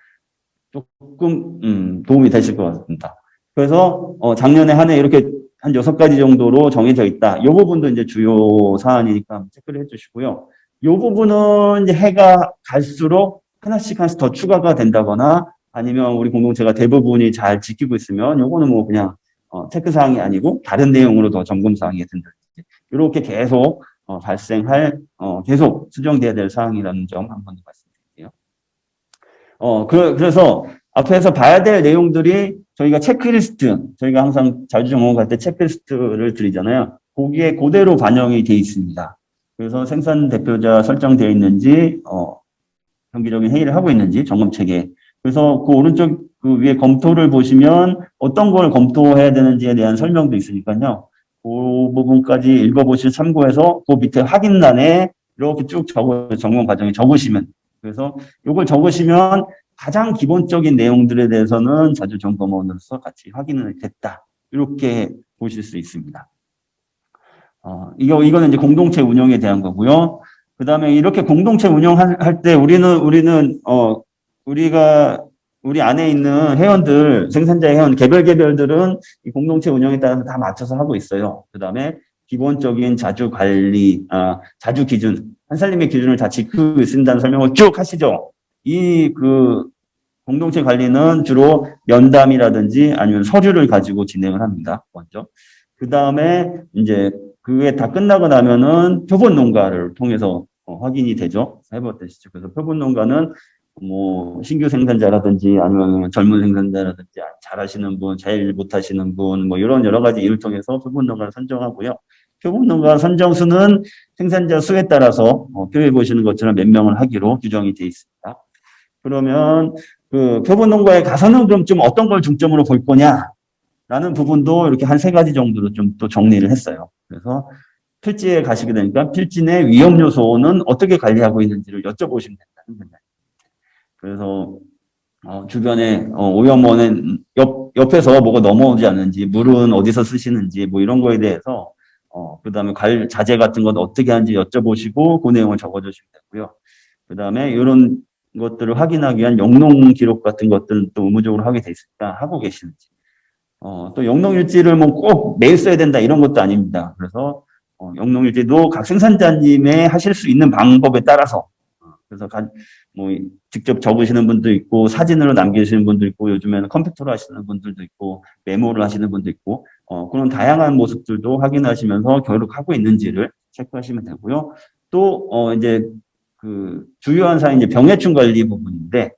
조금 도움이 되실 것 같습니다. 그래서 작년에 한 해 이렇게 한 6가지 정도로 정해져 있다. 이 부분도 이제 주요 사안이니까 체크를 해 주시고요. 이 부분은 이제 해가 갈수록 하나씩 더 추가가 된다거나 아니면 우리 공동체가 대부분이 잘 지키고 있으면 요거는 뭐 그냥 체크사항이 아니고 다른 내용으로 더 점검사항이 된다든지 이렇게 계속 발생할 계속 수정돼야 될 사항이라는 점 한 번 더 말씀드릴게요. 그래서 앞에서 봐야 될 내용들이 저희가 체크리스트, 저희가 항상 자주 점검할 때 체크리스트를 드리잖아요. 거기에 그대로 반영이 돼 있습니다. 그래서 생산 대표자 설정되어 있는지, 정기적인 회의를 하고 있는지, 점검체계. 그래서 그 오른쪽 그 위에 검토를 보시면 어떤 걸 검토해야 되는지에 대한 설명도 있으니까요. 그 부분까지 읽어보시고 참고해서 그 밑에 확인란에 이렇게 쭉 점검 과정에 적으시면, 그래서 이걸 적으시면 가장 기본적인 내용들에 대해서는 자주 점검원으로서 같이 확인을 됐다. 이렇게 보실 수 있습니다. 이거는 이제 공동체 운영에 대한 거고요. 그 다음에 이렇게 공동체 운영할 때 우리 안에 있는 회원들, 생산자의 회원, 개별들은 이 공동체 운영에 따라서 다 맞춰서 하고 있어요. 그 다음에 기본적인 자주 관리, 자주 기준, 한살림의 기준을 다 지키고 있습니다는 설명을 쭉 하시죠. 공동체 관리는 주로 면담이라든지 아니면 서류를 가지고 진행을 합니다. 먼저. 그 다음에 이제 그게 다 끝나고 나면은 표본 농가를 통해서 확인이 되죠. 해봤듯이. 그래서 표본 농가는 뭐 신규 생산자라든지 아니면 젊은 생산자라든지 잘하시는 분, 제일 못하시는 분, 뭐 이런 여러 가지 일을 통해서 표본 농가를 선정하고요. 표본 농가 선정수는 생산자 수에 따라서 표에 보시는 것처럼 몇 명을 하기로 규정이 되어 있습니다. 그러면 그 표본 농가에 가서는 그럼 좀 어떤 걸 중점으로 볼 거냐라는 부분도 이렇게 한 3가지 정도로 좀 또 정리를 했어요. 그래서 필지에 가시게 되니까 필지 내 위험 요소는 어떻게 관리하고 있는지를 여쭤보시면 된다는 거예요. 그래서 주변에 오염원은 옆에서 뭐가 넘어오지 않는지, 물은 어디서 쓰시는지 뭐 이런 거에 대해서 그다음에 자재 같은 건 어떻게 하는지 여쭤보시고 그 내용을 적어주시면 되고요. 그다음에 이런 것들을 확인하기 위한 영농 기록 같은 것들은 또 의무적으로 하게 돼 있으니까 하고 계시는지. 또 영농일지를 뭐 꼭 매일 써야 된다 이런 것도 아닙니다. 그래서 영농일지도 각 생산자님의 하실 수 있는 방법에 따라서 그래서 뭐 직접 적으시는 분도 있고 사진으로 남기시는 분도 있고 요즘에는 컴퓨터로 하시는 분들도 있고 메모를 하시는 분도 있고 그런 다양한 모습들도 확인하시면서 교육하고 있는지를 체크하시면 되고요. 또 이제 그 주요한 사항이 이제 병해충 관리 부분인데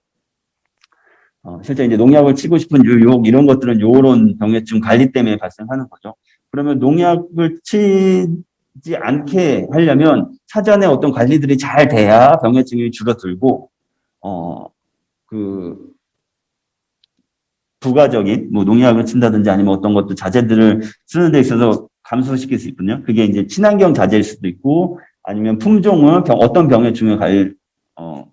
실제 이제 농약을 치고 싶은 유혹 이런 것들은 요런 병해충 관리 때문에 발생하는 거죠. 그러면 농약을 치지 않게 하려면 사전에 어떤 관리들이 잘 돼야 병해충이 줄어들고 그 부가적인 뭐 농약을 친다든지 아니면 어떤 것도 자재들을 쓰는 데 있어서 감소시킬 수 있거든요. 그게 이제 친환경 자재일 수도 있고 아니면 품종을 어떤 병해충에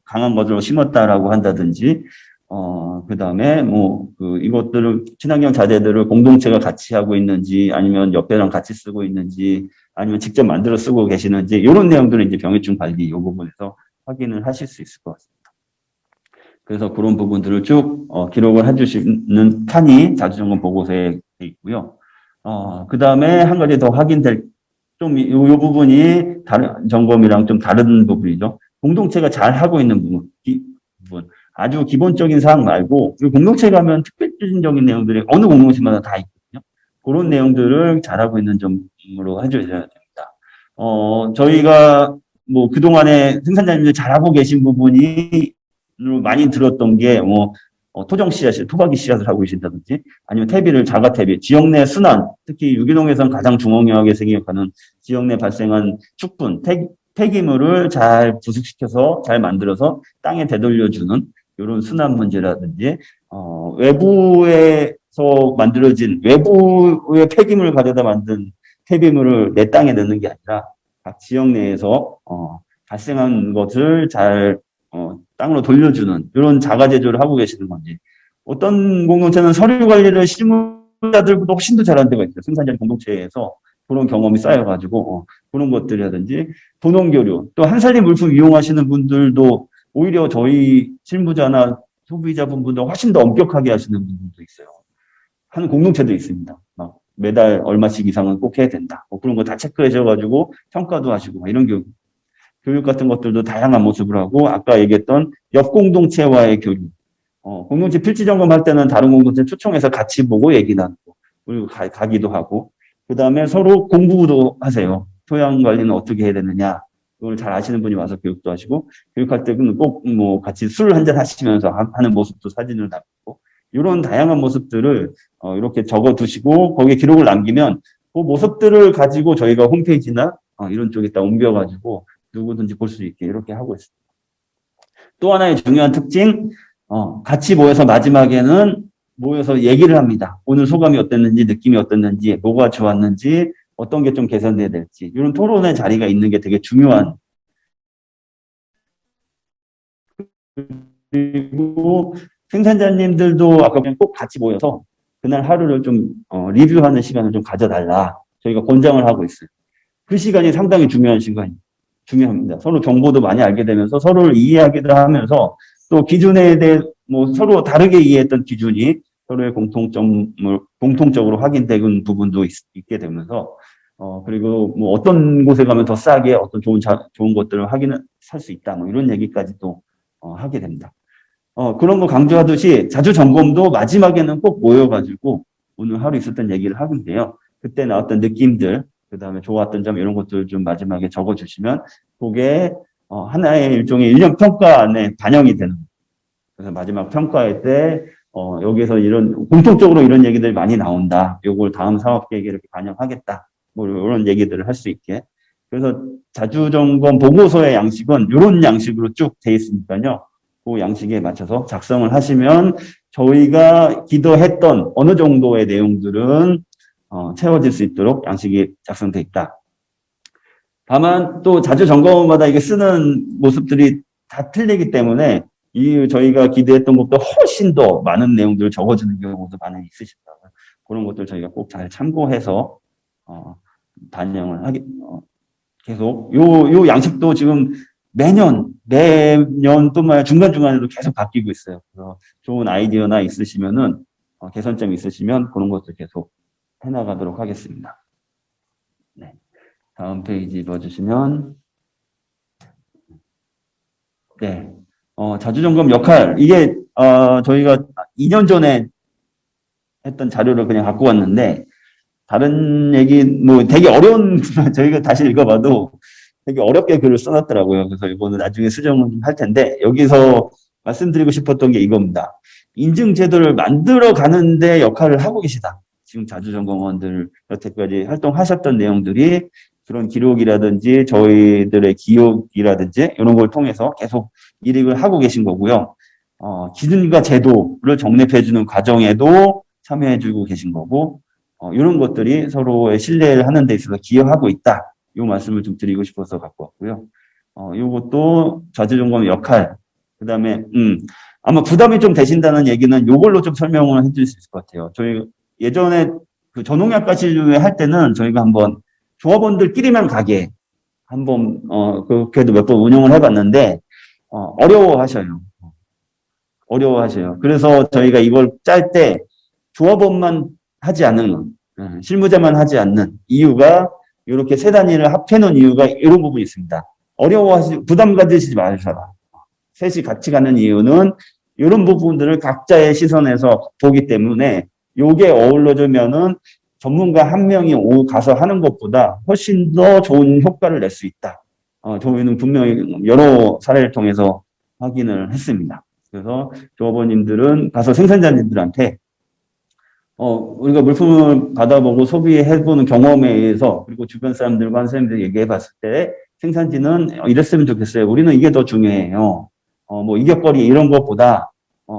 강한 것으로 심었다라고 한다든지 그 다음에 이것들을 친환경 자재들을 공동체가 같이 하고 있는지 아니면 옆에랑 같이 쓰고 있는지 아니면 직접 만들어 쓰고 계시는지 이런 내용들을 이제 병해충 관리 이 부분에서 확인을 하실 수 있을 것 같습니다. 그래서 그런 부분들을 쭉 기록을 해주시는 칸이 자주점검 보고서에 돼 있고요. 그 다음에 한 가지 더 확인될 요 부분이 다른 점검이랑 좀 다른 부분이죠. 공동체가 잘 하고 있는 부분, 아주 기본적인 사항 말고 이 공동체 가면 특별적인 내용들이 어느 공동체마다 다 있거든요. 그런 내용들을 잘하고 있는 점으로 해줘야 됩니다. 저희가 뭐 그동안에 생산자님들 잘하고 계신 부분이 많이 들었던 게 토종 씨앗, 토박이 씨앗을 하고 계신다든지 아니면 퇴비를 자가 퇴비, 지역 내 순환, 특히 유기농에서는 가장 중앙역에 생각하는 지역 내 발생한 축분, 폐기물을 잘 부식시켜서 잘 만들어서 땅에 되돌려주는 이런 순환 문제라든지 외부에서 만들어진 외부의 폐기물을 가져다 만든 폐기물을 내 땅에 넣는 게 아니라 각 지역 내에서 발생한 것을 잘 땅으로 돌려주는 이런 자가 제조를 하고 계시는 건지, 어떤 공동체는 서류 관리를 실무자들보다 훨씬 더 잘하는 데가 있어요. 생산자 공동체에서 그런 경험이 쌓여가지고 그런 것들이라든지 도농교류, 또 한살림 물품 이용하시는 분들도 오히려 저희 실무자나 소비자분들보다 훨씬 더 엄격하게 하시는 분들도 있어요. 하는 공동체도 있습니다. 막 매달 얼마씩 이상은 꼭 해야 된다. 그런 거 다 체크하셔가지고 평가도 하시고 이런 교육 같은 것들도 다양한 모습을 하고, 아까 얘기했던 옆 공동체와의 교류. 공동체 필지 점검할 때는 다른 공동체 초청해서 같이 보고 얘기 나누고, 그리고 가기도 하고, 그 다음에 서로 공부도 하세요. 토양 관리는 어떻게 해야 되느냐. 그걸 잘 아시는 분이 와서 교육도 하시고, 교육할 때는 꼭 뭐 같이 술 한잔 하시면서 하는 모습도 사진을 남기고, 이런 다양한 모습들을 이렇게 적어 두시고, 거기에 기록을 남기면 그 모습들을 가지고 저희가 홈페이지나 이런 쪽에다 옮겨가지고 누구든지 볼 수 있게 이렇게 하고 있습니다. 또 하나의 중요한 특징, 같이 모여서 마지막에는 모여서 얘기를 합니다. 오늘 소감이 어땠는지, 느낌이 어땠는지, 뭐가 좋았는지, 어떤 게 좀 개선돼야 될지, 이런 토론의 자리가 있는 게 되게 중요한. 그리고 생산자님들도 아까 그냥 꼭 같이 모여서 그날 하루를 좀 리뷰하는 시간을 좀 가져달라. 저희가 권장을 하고 있어요. 그 시간이 상당히 중요합니다. 서로 정보도 많이 알게 되면서 서로를 이해하기도 하면서, 또 기준에 대해 뭐 서로 다르게 이해했던 기준이 서로의 공통적으로 확인되는 부분도 있게 되면서, 그리고 뭐 어떤 곳에 가면 더 싸게 어떤 좋은 것들을 살 수 있다. 뭐 이런 얘기까지도 하게 됩니다. 그런 거 강조하듯이 자주 점검도 마지막에는 꼭 모여가지고 오늘 하루 있었던 얘기를 하는데요. 그때 나왔던 느낌들, 그 다음에 좋았던 점, 이런 것들 좀 마지막에 적어주시면 그게 하나의 일종의 1년 평가 안에 반영이 되는 거예요. 그래서 마지막 평가할 때 여기에서 공통적으로 이런 얘기들이 많이 나온다. 요걸 다음 사업 계획에 이렇게 반영하겠다. 뭐 이런 얘기들을 할 수 있게. 그래서 자주점검 보고서의 양식은 이런 양식으로 쭉 돼 있으니까요. 그 양식에 맞춰서 작성을 하시면 저희가 기도했던 어느 정도의 내용들은 채워질 수 있도록 양식이 작성돼 있다. 다만 또 자주 점검마다 이게 쓰는 모습들이 다 틀리기 때문에 저희가 기대했던 것보다 훨씬 더 많은 내용들을 적어주는 경우도 많이 있으십니다. 그런 것들 저희가 꼭 잘 참고해서 반영을 계속 요 양식도 지금 매년뿐만 아니라 중간중간에도 계속 바뀌고 있어요. 그래서 좋은 아이디어나 있으시면은 개선점이 있으시면 그런 것도 계속 해나가도록 하겠습니다. 네. 다음 페이지 봐주시면, 네. 자주점검 역할, 이게, 저희가 2년 전에 했던 자료를 그냥 갖고 왔는데, 다른 얘기, 뭐 되게 어려운, 저희가 다시 읽어봐도 되게 어렵게 글을 써놨더라고요. 그래서 이거는 나중에 수정을 좀 할 텐데, 여기서 말씀드리고 싶었던 게 이겁니다. 인증제도를 만들어 가는데 역할을 하고 계시다. 지금 자주점검원들 여태까지 활동하셨던 내용들이 그런 기록이라든지 저희들의 기록이라든지 이런 걸 통해서 계속 일을 하고 계신 거고요. 기준과 제도를 정립해주는 과정에도 참여해주고 계신 거고, 이런 것들이 서로의 신뢰를 하는 데 있어서 기여하고 있다. 이 말씀을 좀 드리고 싶어서 갖고 왔고요. 이것도 자주점검 역할, 그 다음에, 아마 부담이 좀 되신다는 얘기는 이걸로 좀 설명을 해드릴 수 있을 것 같아요. 저희 예전에 그 전농약 가실류에 할 때는 저희가 한번 조합원들끼리만 가게 한번 그렇게도 몇 번 운영을 해봤는데 어려워하셔요. 어려워하셔요. 그래서 저희가 이걸 짤 때 조합원만 하지 않는, 실무자만 하지 않는 이유가 이렇게 세 단위를 합해놓은 이유가 이런 부분이 있습니다. 부담 가지시지 마셔라. 셋이 같이 가는 이유는 이런 부분들을 각자의 시선에서 보기 때문에 요게 어우러지면은 전문가 한 명이 가서 하는 것보다 훨씬 더 좋은 효과를 낼 수 있다. 저희는 분명히 여러 사례를 통해서 확인을 했습니다. 그래서 조합원님들은 가서 생산자님들한테 우리가 물품을 받아보고 소비해보는 경험에 의해서 그리고 주변 사람들과 한 사람들 얘기해봤을 때 생산지는 이랬으면 좋겠어요. 우리는 이게 더 중요해요. 뭐 이격거리 이런 것보다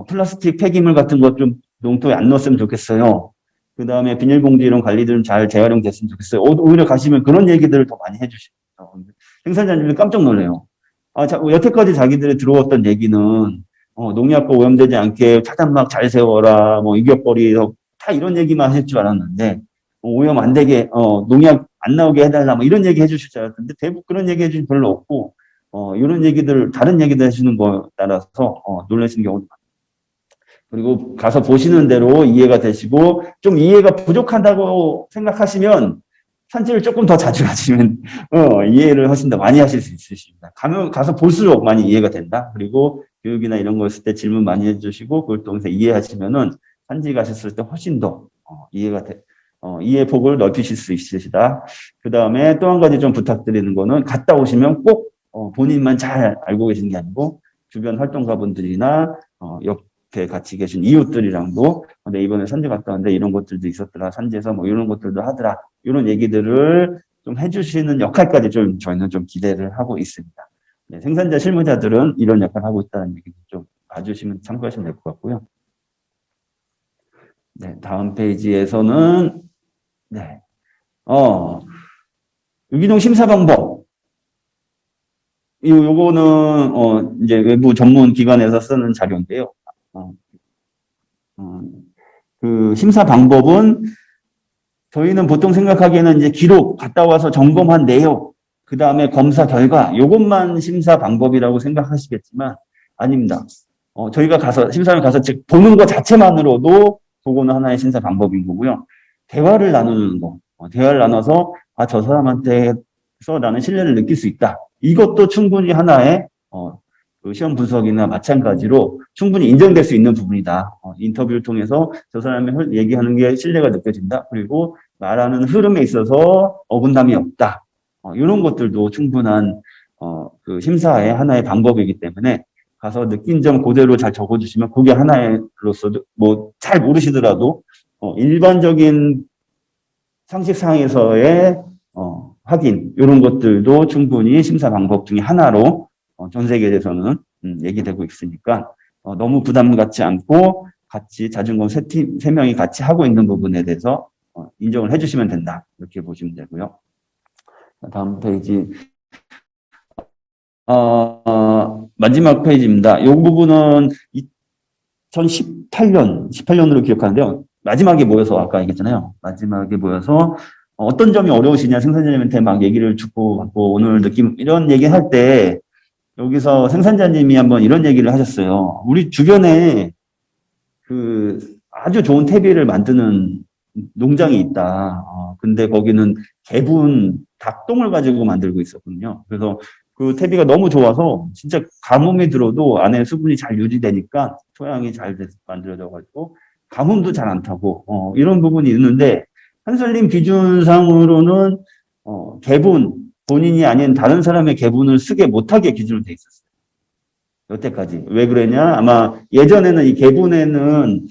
플라스틱 폐기물 같은 것 좀 농토에 안 넣었으면 좋겠어요. 그 다음에 비닐봉지 이런 관리들은 잘 재활용됐으면 좋겠어요. 오히려 가시면 그런 얘기들을 더 많이 해주십니다. 생산자님들 깜짝 놀래요. 여태까지 자기들이 들어왔던 얘기는 농약과 오염되지 않게 차단막 잘 세워라, 뭐 이격거리 다 이런 얘기만 하실 줄 알았는데 오염 안 되게 농약 안 나오게 해달라 뭐 이런 얘기 해주실 줄 알았는데 대부분 그런 얘기 해주신 별로 없고 이런 얘기들 다른 얘기들 해주는 거에 따라서 놀라시는 경우도 많아요. 그리고 가서 보시는 대로 이해가 되시고 좀 이해가 부족하다고 생각하시면 산지를 조금 더 자주 하시면 이해를 훨씬 더 많이 하실 수 있으십니다. 가서 볼수록 많이 이해가 된다. 그리고 교육이나 이런 거 했을 때 질문 많이 해주시고 그걸 통해서 이해하시면은 산지 가셨을 때 훨씬 더 이해 폭을 넓히실 수 있으시다. 그 다음에 또 한 가지 좀 부탁드리는 거는 갔다 오시면 꼭 본인만 잘 알고 계신 게 아니고 주변 활동가분들이나 옆에 같이 계신 이웃들이랑도 근데 이번에 산지 갔다 왔는데 이런 것들도 있었더라. 산지에서 뭐 이런 것들도 하더라. 이런 얘기들을 좀 해주시는 역할까지 좀 저희는 좀 기대를 하고 있습니다. 네, 생산자 실무자들은 이런 역할을 하고 있다는 얘기도 좀 봐주시면 참고하시면 될 것 같고요. 네, 다음 페이지에서는 네, 유기농 심사 방법. 요거는 이제 외부 전문 기관에서 쓰는 자료인데요. 그 심사 방법은 저희는 보통 생각하기에는 이제 기록, 갔다 와서 점검한 내용, 그 다음에 검사 결과, 요것만 심사 방법이라고 생각하시겠지만 아닙니다. 저희가 심사를 가서 즉 보는 것 자체만으로도 그거는 하나의 심사 방법인 거고요. 대화를 나누는 거, 대화를 나눠서 저 사람한테서 나는 신뢰를 느낄 수 있다. 이것도 충분히 하나의 그 시험 분석이나 마찬가지로 충분히 인정될 수 있는 부분이다. 인터뷰를 통해서 저 사람이 얘기하는 게 신뢰가 느껴진다. 그리고 말하는 흐름에 있어서 어긋남이 없다. 이런 것들도 충분한 그 심사의 하나의 방법이기 때문에 가서 느낀 점 그대로 잘 적어주시면 그게 하나로서도 뭐 잘 모르시더라도 일반적인 상식상에서의 확인 이런 것들도 충분히 심사 방법 중에 하나로 전 세계에서는 얘기되고 있으니까 너무 부담 갖지 않고 같이 자중검 세 명이 같이 하고 있는 부분에 대해서 인정을 해주시면 된다 이렇게 보시면 되고요. 다음 페이지 마지막 페이지입니다. 이 부분은 2018년으로 기억하는데요. 마지막에 모여서 아까 얘기했잖아요. 마지막에 모여서 어떤 점이 어려우시냐 생산자님한테 막 얘기를 주고 받고 오늘 느낌 이런 얘기 할 때 여기서 생산자님이 한번 이런 얘기를 하셨어요. 우리 주변에 그 아주 좋은 퇴비를 만드는 농장이 있다. 근데 거기는 개분 닭똥을 가지고 만들고 있었거든요. 그래서 그 퇴비가 너무 좋아서 진짜 가뭄이 들어도 안에 수분이 잘 유지되니까 토양이 잘 만들어져가지고 가뭄도 잘 안 타고 이런 부분이 있는데 한설림 기준상으로는 개분 본인이 아닌 다른 사람의 개분을 쓰게 못하게 기준으로 돼 있었어요. 여태까지 왜 그러냐? 아마 예전에는 이 개분에는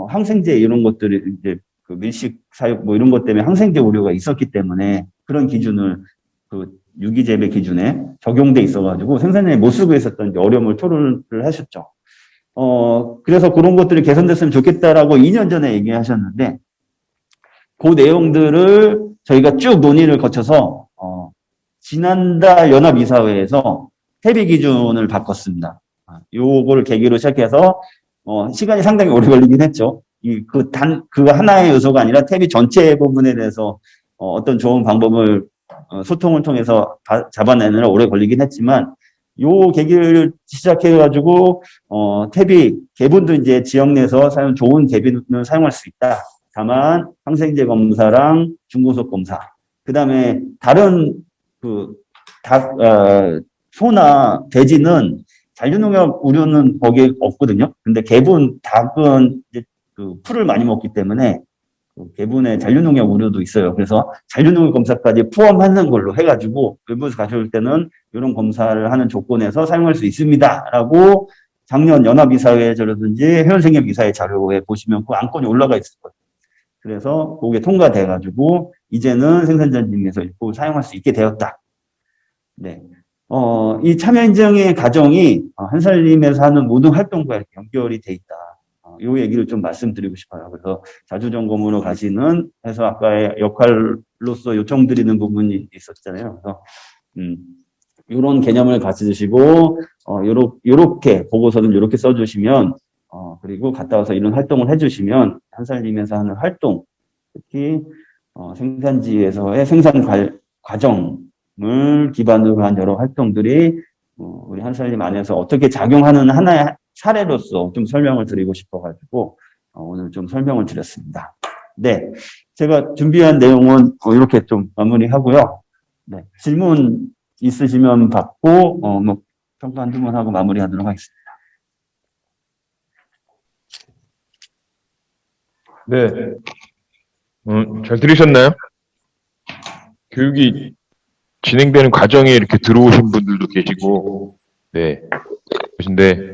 항생제 이런 것들이 이제 그 밀식 사육 뭐 이런 것 때문에 항생제 우려가 있었기 때문에 그런 기준을 그 유기재배 기준에 적용돼 있어가지고 생산자이 못 쓰고 있었던 어려움을 토로를 하셨죠. 그래서 그런 것들이 개선됐으면 좋겠다라고 2년 전에 얘기하셨는데 그 내용들을 저희가 쭉 논의를 거쳐서 지난달 연합이사회에서 퇴비 기준을 바꿨습니다. 요거를 계기로 시작해서 시간이 상당히 오래 걸리긴 했죠. 그 하나의 요소가 아니라 퇴비 전체 부분에 대해서 어떤 좋은 방법을 소통을 통해서 잡아내느라 오래 걸리긴 했지만 요 계기를 시작해가지고, 탭이, 개분도 이제 지역 내에서 사용, 좋은 개분을 사용할 수 있다. 다만, 항생제 검사랑 중고속 검사. 그 다음에, 다른, 소나 돼지는 잔류농약 우려는 거기에 없거든요. 근데 개분, 닭은 이제 풀을 많이 먹기 때문에 개분에 잔류농약 우려도 있어요. 그래서 잔류농약 검사까지 포함하는 걸로 해가지고 외부에서 가져올 때는 이런 검사를 하는 조건에서 사용할 수 있습니다라고 작년 연합이사회라든지 회원생협이사회 자료에 보시면 그 안건이 올라가 있을 거예요. 그래서 그게 통과돼가지고 이제는 생산자님에서 읽고 사용할 수 있게 되었다. 네. 이 참여 인증의 과정이 한살림에서 하는 모든 활동과 이렇게 연결이 돼 있다. 요 얘기를 좀 말씀드리고 싶어요. 그래서 자주 점검으로 가시는 해서 아까의 역할로서 요청드리는 부분이 있었잖아요. 그래서 요런 개념을 가지시고 요렇게 보고서는 요렇게 써주시면 그리고 갔다 와서 이런 활동을 해주시면 한살림에서 하는 활동, 특히 생산지에서의 생산 과정을 기반으로 한 여러 활동들이 우리 한살림 안에서 어떻게 작용하는 하나의 사례로서 좀 설명을 드리고 싶어가지고 오늘 좀 설명을 드렸습니다. 네, 제가 준비한 내용은 이렇게 좀 마무리하고요. 네, 질문 있으시면 받고 뭐 평가 한두 번 하고 마무리하도록 하겠습니다. 네. 잘 들으셨나요? 교육이 진행되는 과정에 이렇게 들어오신 분들도 계시고, 네. 계신데,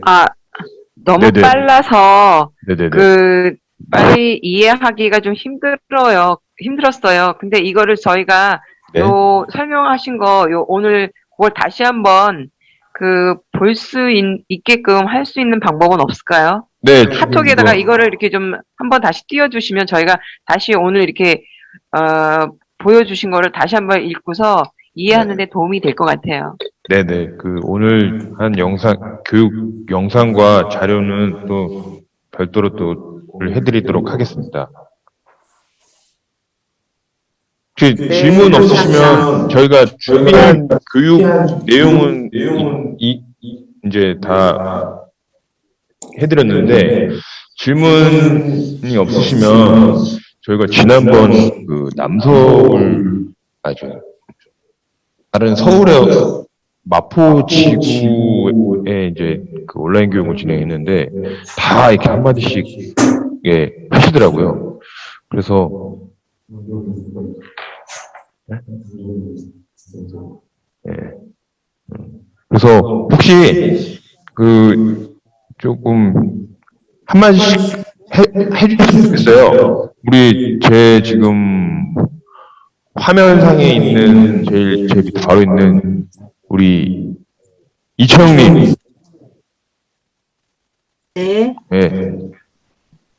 너무 네네. 빨라서 네네네. 빨리 이해하기가 좀 힘들었어요. 근데 이거를 저희가 네. 설명하신 거 오늘 그걸 다시 한번 볼 수 있게끔 할 수 있는 방법은 없을까요? 네. 카톡에다가 이거를 이렇게 좀 한번 다시 띄워주시면 저희가 다시 오늘 이렇게 보여주신 거를 다시 한번 읽고서 이해하는 데 도움이 될 것 같아요. 네네. 오늘 한 교육 영상과 자료는 또 별도로 또 해드리도록 하겠습니다. 혹시 질문 없으시면 저희가 준비한 교육 내용은 이제 다 해드렸는데 질문이 없으시면 저희가 지난번 다른 서울의 마포 지구에 이제 온라인 교육을 진행했는데 다 이렇게 한마디씩 하시더라고요. 그래서 그래서 혹시 조금 한마디씩 해주셨으면 좋겠어요. 제 지금 화면상에 있는 제 밑에 바로 있는 우리 이채영님. 네. 네.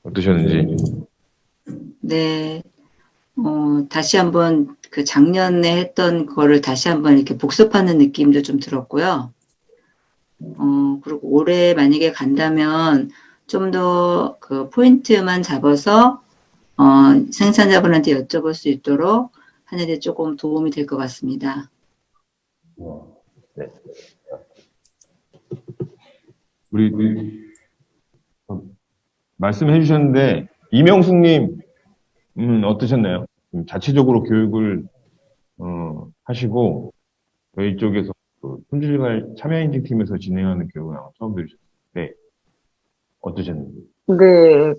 어떠셨는지. 네. 다시 한번 작년에 했던 거를 다시 한번 이렇게 복습하는 느낌도 좀 들었고요. 그리고 올해 만약에 간다면 좀 더 포인트만 잡아서, 생산자분한테 여쭤볼 수 있도록 하는데 조금 도움이 될 것 같습니다. 네. 우리 말씀해 주셨는데 이명숙님 어떠셨나요? 자체적으로 교육을 하시고 저희 쪽에서 품질개발 참여인증팀에서 진행하는 교육을 아마 처음 들으셨어요. 네. 어떠셨는지? 네.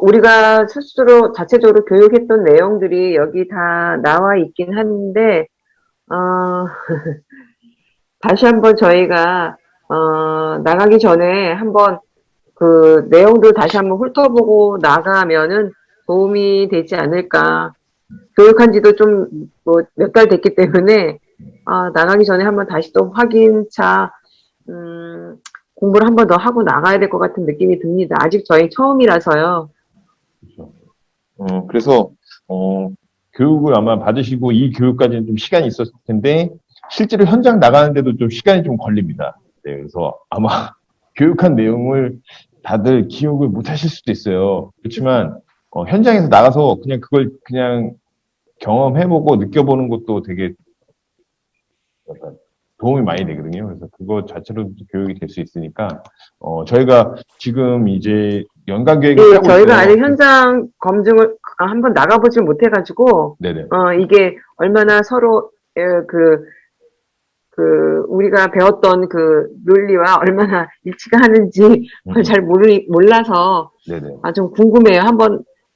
우리가 스스로 자체적으로 교육했던 내용들이 여기 다 나와 있긴 한데, 다시 한번 저희가, 나가기 전에 한번 내용들 다시 한번 훑어보고 나가면은 도움이 되지 않을까. 교육한 지도 좀, 몇 달 됐기 때문에, 나가기 전에 한번 다시 또 확인차, 공부를 한 번 더 하고 나가야 될 것 같은 느낌이 듭니다. 아직 저희 처음이라서요. 그렇죠. 그래서 교육을 아마 받으시고 이 교육까지는 좀 시간이 있었을 텐데 실제로 현장 나가는데도 좀 시간이 좀 걸립니다. 네, 그래서 아마 교육한 내용을 다들 기억을 못 하실 수도 있어요. 그렇지만 현장에서 나가서 그냥 그걸 그냥 경험해보고 느껴보는 것도 되게 약간 도움이 많이 되거든요. 그래서 그거 자체로도 교육이 될 수 있으니까, 저희가 지금 이제 연간 계획을 예, 하고 저희가 있어요. 아직 현장 검증을 한번 나가보질 못해가지고, 네네. 이게 얼마나 서로, 우리가 배웠던 그 논리와 얼마나 일치가 하는지 그걸 잘 몰라서, 네네. 좀 궁금해요.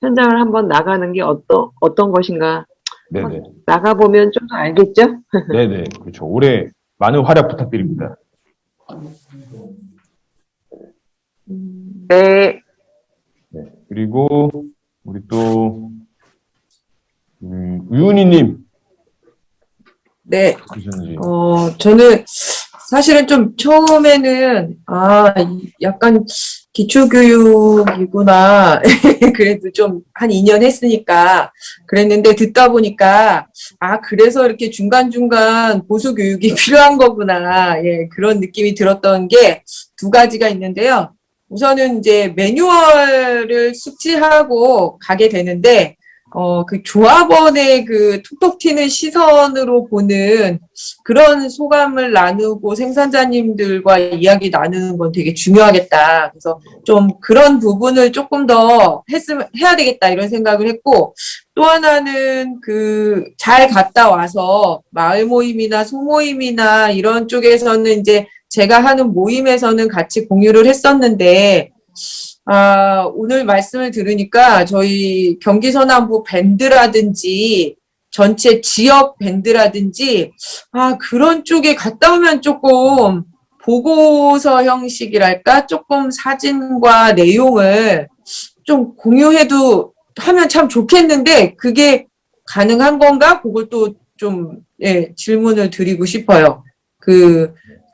현장을 한번 나가는 게 어떤 것인가. 네네. 나가보면 좀 더 알겠죠? 네네. 그렇죠. 올해 많은 활약 부탁드립니다. 네. 네. 그리고, 우리 또, 유은희님, 네. 보셨는지. 저는 사실은 좀 처음에는, 약간 기초교육이구나. 그래도 좀 한 2년 했으니까 그랬는데 듣다 보니까, 그래서 이렇게 중간중간 보수교육이 필요한 거구나. 예, 그런 느낌이 들었던 게 두 가지가 있는데요. 우선은 이제 매뉴얼을 숙지하고 가게 되는데, 그 조합원의 그 톡톡 튀는 시선으로 보는 그런 소감을 나누고 생산자님들과 이야기 나누는 건 되게 중요하겠다. 그래서 좀 그런 부분을 조금 더 해야 되겠다 이런 생각을 했고, 또 하나는 잘 갔다 와서 마을 모임이나 소모임이나 이런 쪽에서는 이제 제가 하는 모임에서는 같이 공유를 했었는데, 오늘 말씀을 들으니까 저희 경기서남부 밴드라든지 전체 지역 밴드라든지 그런 쪽에 갔다 오면 조금 보고서 형식이랄까 조금 사진과 내용을 좀 공유해도 하면 참 좋겠는데 그게 가능한 건가? 그걸 또 좀 질문을 드리고 싶어요.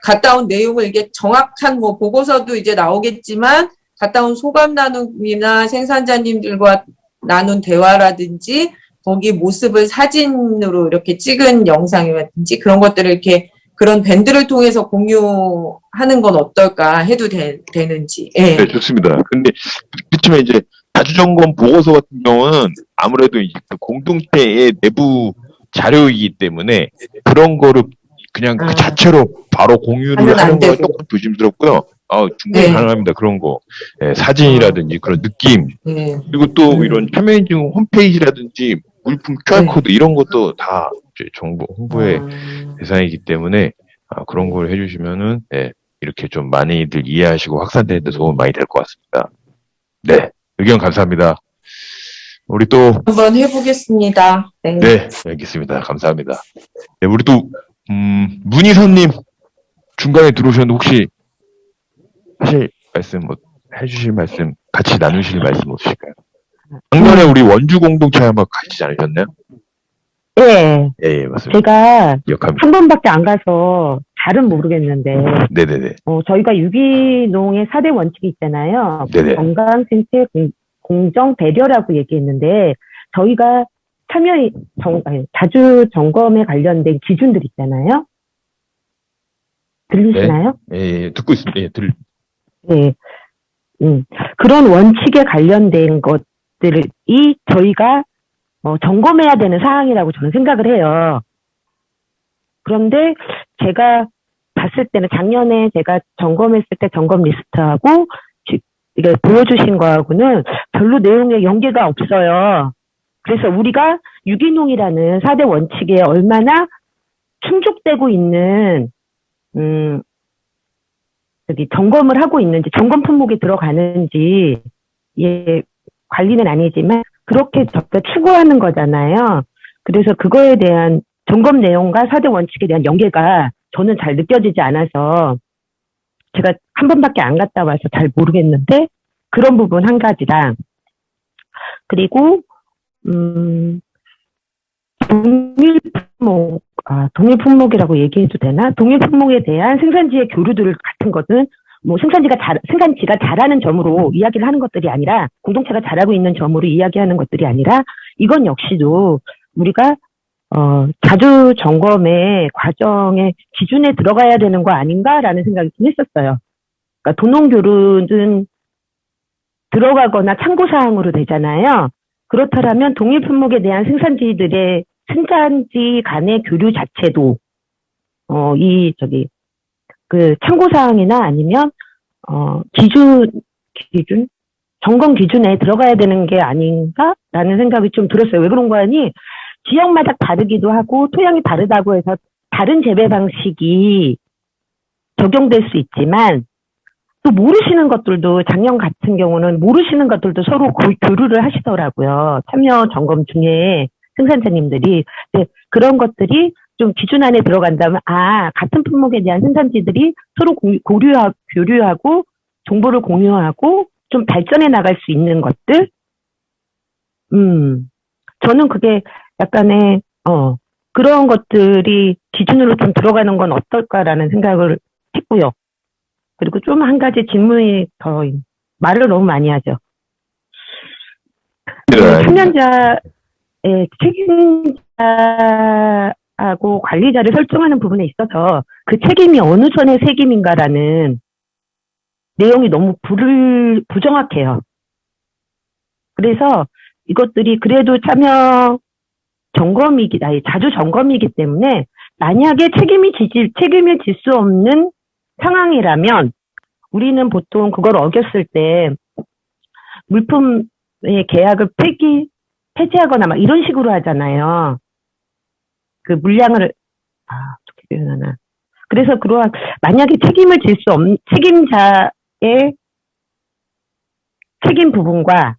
갔다 온 내용을 이게 정확한 보고서도 이제 나오겠지만 갔다 온 소감 나눔이나 생산자님들과 나눈 대화라든지 거기 모습을 사진으로 이렇게 찍은 영상이라든지 그런 것들을 이렇게 그런 밴드를 통해서 공유하는 건 어떨까 해도 되는지. 예. 네, 좋습니다. 근데, 그렇지만 이제, 자주점검 보고서 같은 경우는 아무래도 이제 그 공동체의 내부 자료이기 때문에 그런 거를 그냥 그 자체로 바로 공유를 하면 안 하는 건 되고. 조금 조심스럽고요. 충분히 네. 가능합니다. 그런 거. 사진이라든지 그런 느낌. 예. 그리고 또 이런 참여인증 홈페이지라든지 물품 QR코드 이런 것도 다 이제 정보 홍보의 대상이기 때문에 그런 걸 해주시면은 이렇게 좀 많이들 이해하시고 확산되는 데 도움이 많이 될 것 같습니다. 네, 의견 감사합니다. 우리 또 한번 해보겠습니다. 네. 네, 알겠습니다. 감사합니다. 네, 우리 또 문희선님 중간에 들어오셨는데 혹시 해주실 말씀, 같이 나누실 말씀 없으실까요? 작년에 우리 원주 공동체 한번 가시지 않으셨나요? 네, 예, 맞습니다. 제가 기억합니다. 한 번밖에 안 가서 잘은 모르겠는데, 네네네. 저희가 유기농의 4대 원칙이 있잖아요. 네네. 건강, 생태, 공정, 배려라고 얘기했는데, 저희가 자주 점검에 관련된 기준들 있잖아요. 들리시나요? 예, 듣고 있습니다. 예, 네. 그런 원칙에 관련된 것들이 저희가 점검해야 되는 사항이라고 저는 생각을 해요. 그런데 제가 봤을 때는 작년에 제가 점검했을 때 점검 리스트하고 이게 보여주신 거하고는 별로 내용에 연계가 없어요. 그래서 우리가 유기농이라는 4대 원칙에 얼마나 충족되고 있는 점검을 하고 있는지, 점검 품목에 들어가는지, 관리는 아니지만, 그렇게 저희가 추구하는 거잖아요. 그래서 그거에 대한 점검 내용과 4대 원칙에 대한 연계가 저는 잘 느껴지지 않아서, 제가 한 번밖에 안 갔다 와서 잘 모르겠는데, 그런 부분 한 가지랑, 그리고, 동일 품목이라고 얘기해도 되나? 동일 품목에 대한 생산지의 교류들 같은 것은 생산지가 잘하는 점으로 이야기를 하는 것들이 아니라, 공동체가 잘하고 있는 점으로 이야기하는 것들이 아니라, 이건 역시도 우리가, 자주 점검의 과정의 기준에 들어가야 되는 거 아닌가라는 생각이 좀 했었어요. 그러니까 도농교류는 들어가거나 참고사항으로 되잖아요. 그렇다면 동일 품목에 대한 생산지 간의 교류 자체도 참고사항이나 아니면, 점검 기준에 들어가야 되는 게 아닌가라는 생각이 좀 들었어요. 왜 그런가 하니, 지역마다 다르기도 하고, 토양이 다르다고 해서 다른 재배 방식이 적용될 수 있지만, 또 모르시는 것들도, 작년 같은 경우는 모르시는 것들도 서로 교류를 하시더라고요. 참여 점검 중에 생산자님들이. 그런 것들이 좀 기준 안에 들어간다면, 같은 품목에 대한 생산지들이 서로 교류하고, 정보를 공유하고, 좀 발전해 나갈 수 있는 것들? 저는 그게 약간의, 그런 것들이 기준으로 좀 들어가는 건 어떨까라는 생각을 했고요. 그리고 좀 한 가지 질문이 더, 말을 너무 많이 하죠. 참여자의 책임자하고 관리자를 설정하는 부분에 있어서 그 책임이 어느 선의 책임인가라는 내용이 너무 부정확해요. 그래서 이것들이 그래도 자주 점검이기 때문에 만약에 책임을 질 수 없는 상황이라면 우리는 보통 그걸 어겼을 때 물품의 계약을 폐지하거나 막 이런 식으로 하잖아요. 그 물량을 어떻게 표현하나. 그래서 그러한 만약에 책임을 질 수 없는 책임자의 책임 부분과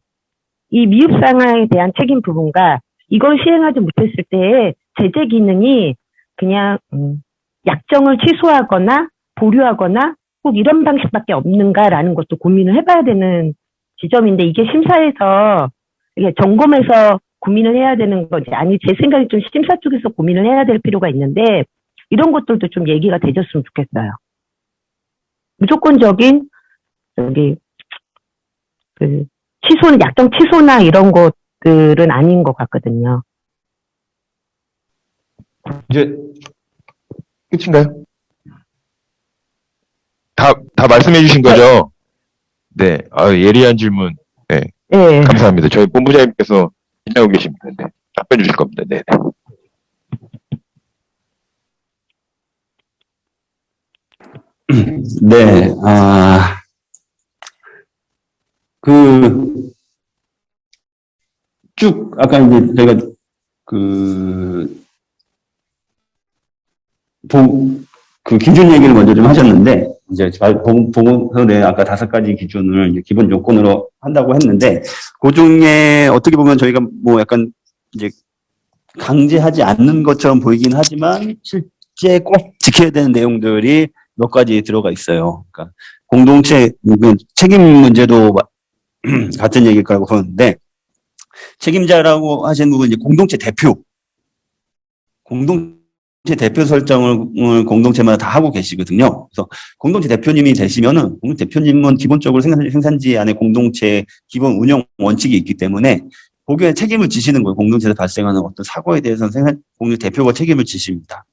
이 미흡 상황에 대한 책임 부분과 이걸 시행하지 못했을 때의 제재 기능이 그냥 약정을 취소하거나 보류하거나 꼭 이런 방식밖에 없는가라는 것도 고민을 해봐야 되는 지점인데 이게 심사에서 이게 점검해서 고민을 해야 되는 건지 아니 제 생각에 좀 심사 쪽에서 고민을 해야 될 필요가 있는데 이런 것들도 좀 얘기가 되졌으면 좋겠어요. 무조건적인 약정 취소나 이런 것들은 아닌 것 같거든요. 이제 끝인가요? 다 말씀해 주신 거죠? 네. 예리한 질문. 네. 네. 감사합니다. 저희 본부장님께서 기다리고 계십니다. 네. 답변 주실 겁니다. 네. 네, 아까 이제 저희가 기준 얘기를 먼저 좀 하셨는데, 이제 보고서에 아까 5가지 기준을 이제 기본 요건으로 한다고 했는데, 그 중에 어떻게 보면 저희가 뭐 약간 이제 강제하지 않는 것처럼 보이긴 하지만, 실제 꼭 지켜야 되는 내용들이 몇 가지 들어가 있어요. 그러니까 공동체 책임 문제도 같은 얘기일 거라고 보는데, 책임자라고 하시는 부분은 이제 공동체 대표 설정을 공동체마다 다 하고 계시거든요. 그래서 공동체 대표님이 되시면은, 공동체 대표님은 기본적으로 생산지 안에 공동체 기본 운영 원칙이 있기 때문에, 거기에 책임을 지시는 거예요. 공동체에서 발생하는 어떤 사고에 대해서는 공동체 대표가 책임을 지십니다.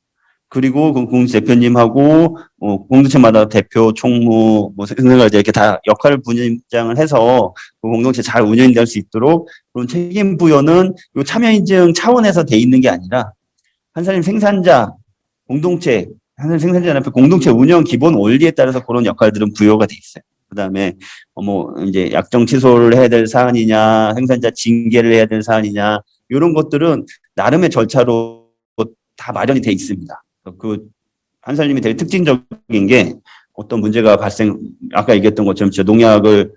그리고 그 공동체 대표님하고, 공동체마다 대표, 총무, 생산자가 이렇게 다 역할을 분장을 해서 그 공동체 잘 운영이 될 수 있도록 그런 책임 부여는 요 참여인증 차원에서 돼 있는 게 아니라, 한사님 생산자, 공동체, 한사님 생산자 앞에 공동체 운영 기본 원리에 따라서 그런 역할들은 부여가 돼 있어요. 그 다음에, 이제 약정 취소를 해야 될 사안이냐, 생산자 징계를 해야 될 사안이냐, 이런 것들은 나름의 절차로 다 마련이 돼 있습니다. 한사님이 되게 특징적인 게 어떤 문제가 아까 얘기했던 것처럼 농약을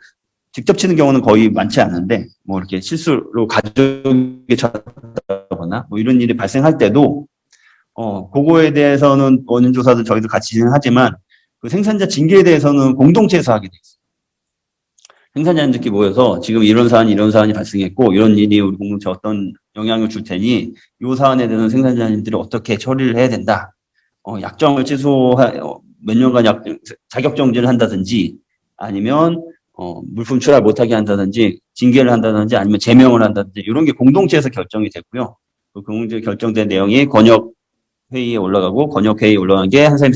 직접 치는 경우는 거의 많지 않은데, 이렇게 실수로 가족이 쳤다거나, 이런 일이 발생할 때도, 그거에 대해서는 원인 조사도 저희도 같이 진행하지만, 그 생산자 징계에 대해서는 공동체에서 하게 돼 있어요. 생산자님들끼리 모여서 지금 이런 사안이 발생했고, 이런 일이 우리 공동체에 어떤 영향을 줄 테니, 이 사안에 대해서는 생산자님들이 어떻게 처리를 해야 된다. 약정을 몇 년간 자격 정지를 한다든지, 아니면, 물품 출하 못하게 한다든지, 징계를 한다든지, 아니면 제명을 한다든지, 이런 게 공동체에서 결정이 됐고요. 그 공동체에 결정된 내용이 권역회의에 올라가고, 권역회의에 올라간 게 한사님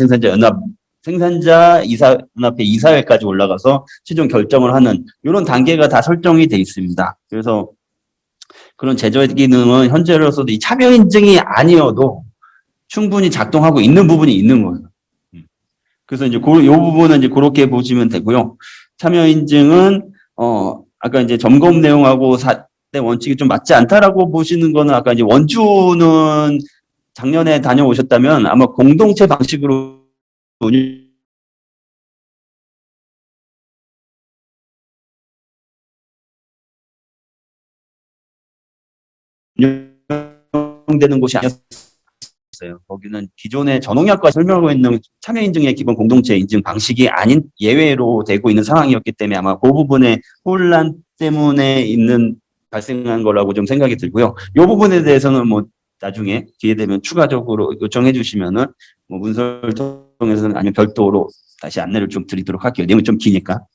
생산자 이사연합회 이사회까지 올라가서 최종 결정을 하는, 이런 단계가 다 설정이 돼 있습니다. 그래서 그런 제저 기능은 현재로서도 이 참여 인증이 아니어도 충분히 작동하고 있는 부분이 있는 거예요. 그래서 이제 요 부분은 이제 그렇게 보시면 되고요. 참여 인증은 아까 이제 점검 내용하고 4대 원칙이 좀 맞지 않다라고 보시는 거는 아까 이제 원주는 작년에 다녀오셨다면 아마 공동체 방식으로 운영되는 곳이 아니었어요. 거기는 기존의 전홍약과 설명하고 있는 참여인증의 기본 공동체 인증 방식이 아닌 예외로 되고 있는 상황이었기 때문에 아마 그 부분의 혼란 때문에 발생한 거라고 좀 생각이 들고요. 이 부분에 대해서는 뭐 나중에 기회 되면 추가적으로 요청해 주시면은 뭐 문서를 통해서는 아니면 별도로 다시 안내를 좀 드리도록 할게요. 내용이 좀 기니까.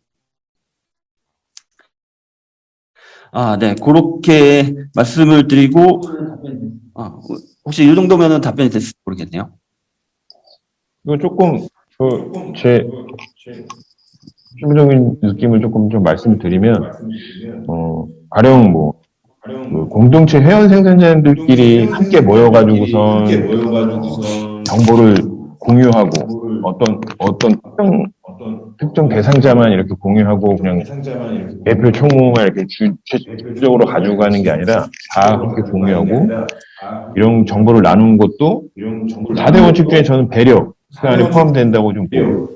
네. 그렇게 말씀을 드리고, 혹시 이 정도면은 답변이 됐을지 모르겠네요. 이거 조금, 제 실무적인 느낌을 조금 좀 말씀드리면, 가령 그 공동체 회원 생산자들끼리 함께 모여가지고선 정보를 공유하고 어떤 특정 대상자만 이렇게 공유하고 그냥 대표 총무만 이렇게 주적으로 가지고 가는 게 아니라 다 함께 공유하고 이런 정보를 나누는 것도 4대 원칙 중에 저는 배려 그 안에 포함된다고 좀 봐요.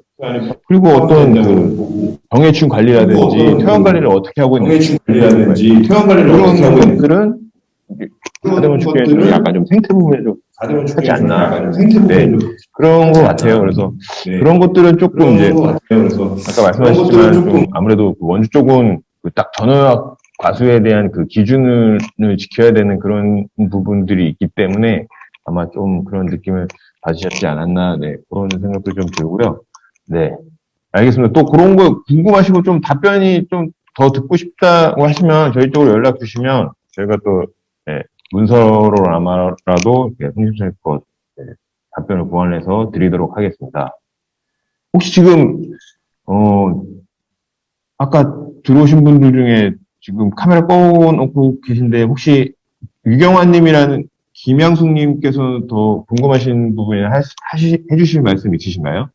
그리고 어떤 그 병해충 관리라든지 퇴원 관리를 어떻게 하고 있는지 이런 것들은 4대 원칙 중에서는 약간 좀 생태 부분에 좀 하지 않나. 네. 그런 것 같아요. 그래서 그런 것들은 조금 이제 아까 말씀하셨지만 좀 아무래도 그 원주 쪽은 그 딱 전호약 과수에 대한 그 기준을 지켜야 되는 그런 부분들이 있기 때문에 아마 좀 그런 느낌을 받으셨지 않았나. 네. 그런 생각도 좀 들고요. 네. 알겠습니다. 또 그런 거 궁금하시고 좀 답변이 좀 더 듣고 싶다고 하시면 저희 쪽으로 연락 주시면 저희가 또 네, 문서로나마라도 성심성의껏 답변을 보완해서 드리도록 하겠습니다. 혹시 지금 아까 들어오신 분들 중에 지금 카메라 꺼놓고 계신데 혹시 유경환님이라는 김양숙님께서 더 궁금하신 부분이나 해주실 말씀 있으신가요?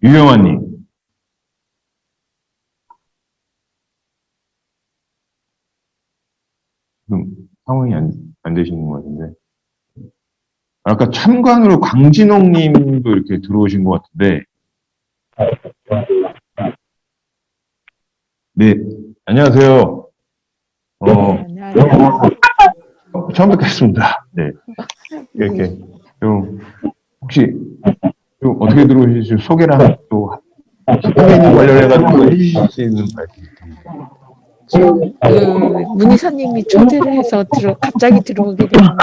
유경환님. 지금 상황이 안 되시는 것 같은데. 아까 참관으로 강진홍 님도 이렇게 들어오신 것 같은데. 네, 안녕하세요. 네, 안녕하세요. 처음 뵙겠습니다. 네. 이렇게 좀, 혹시 좀 어떻게 들어오실지 소개랑 또 선배님 관련해가지고 해주실 수 있는 말씀. 문희사님이 초대를 해서 갑자기 들어오게 됐는데요.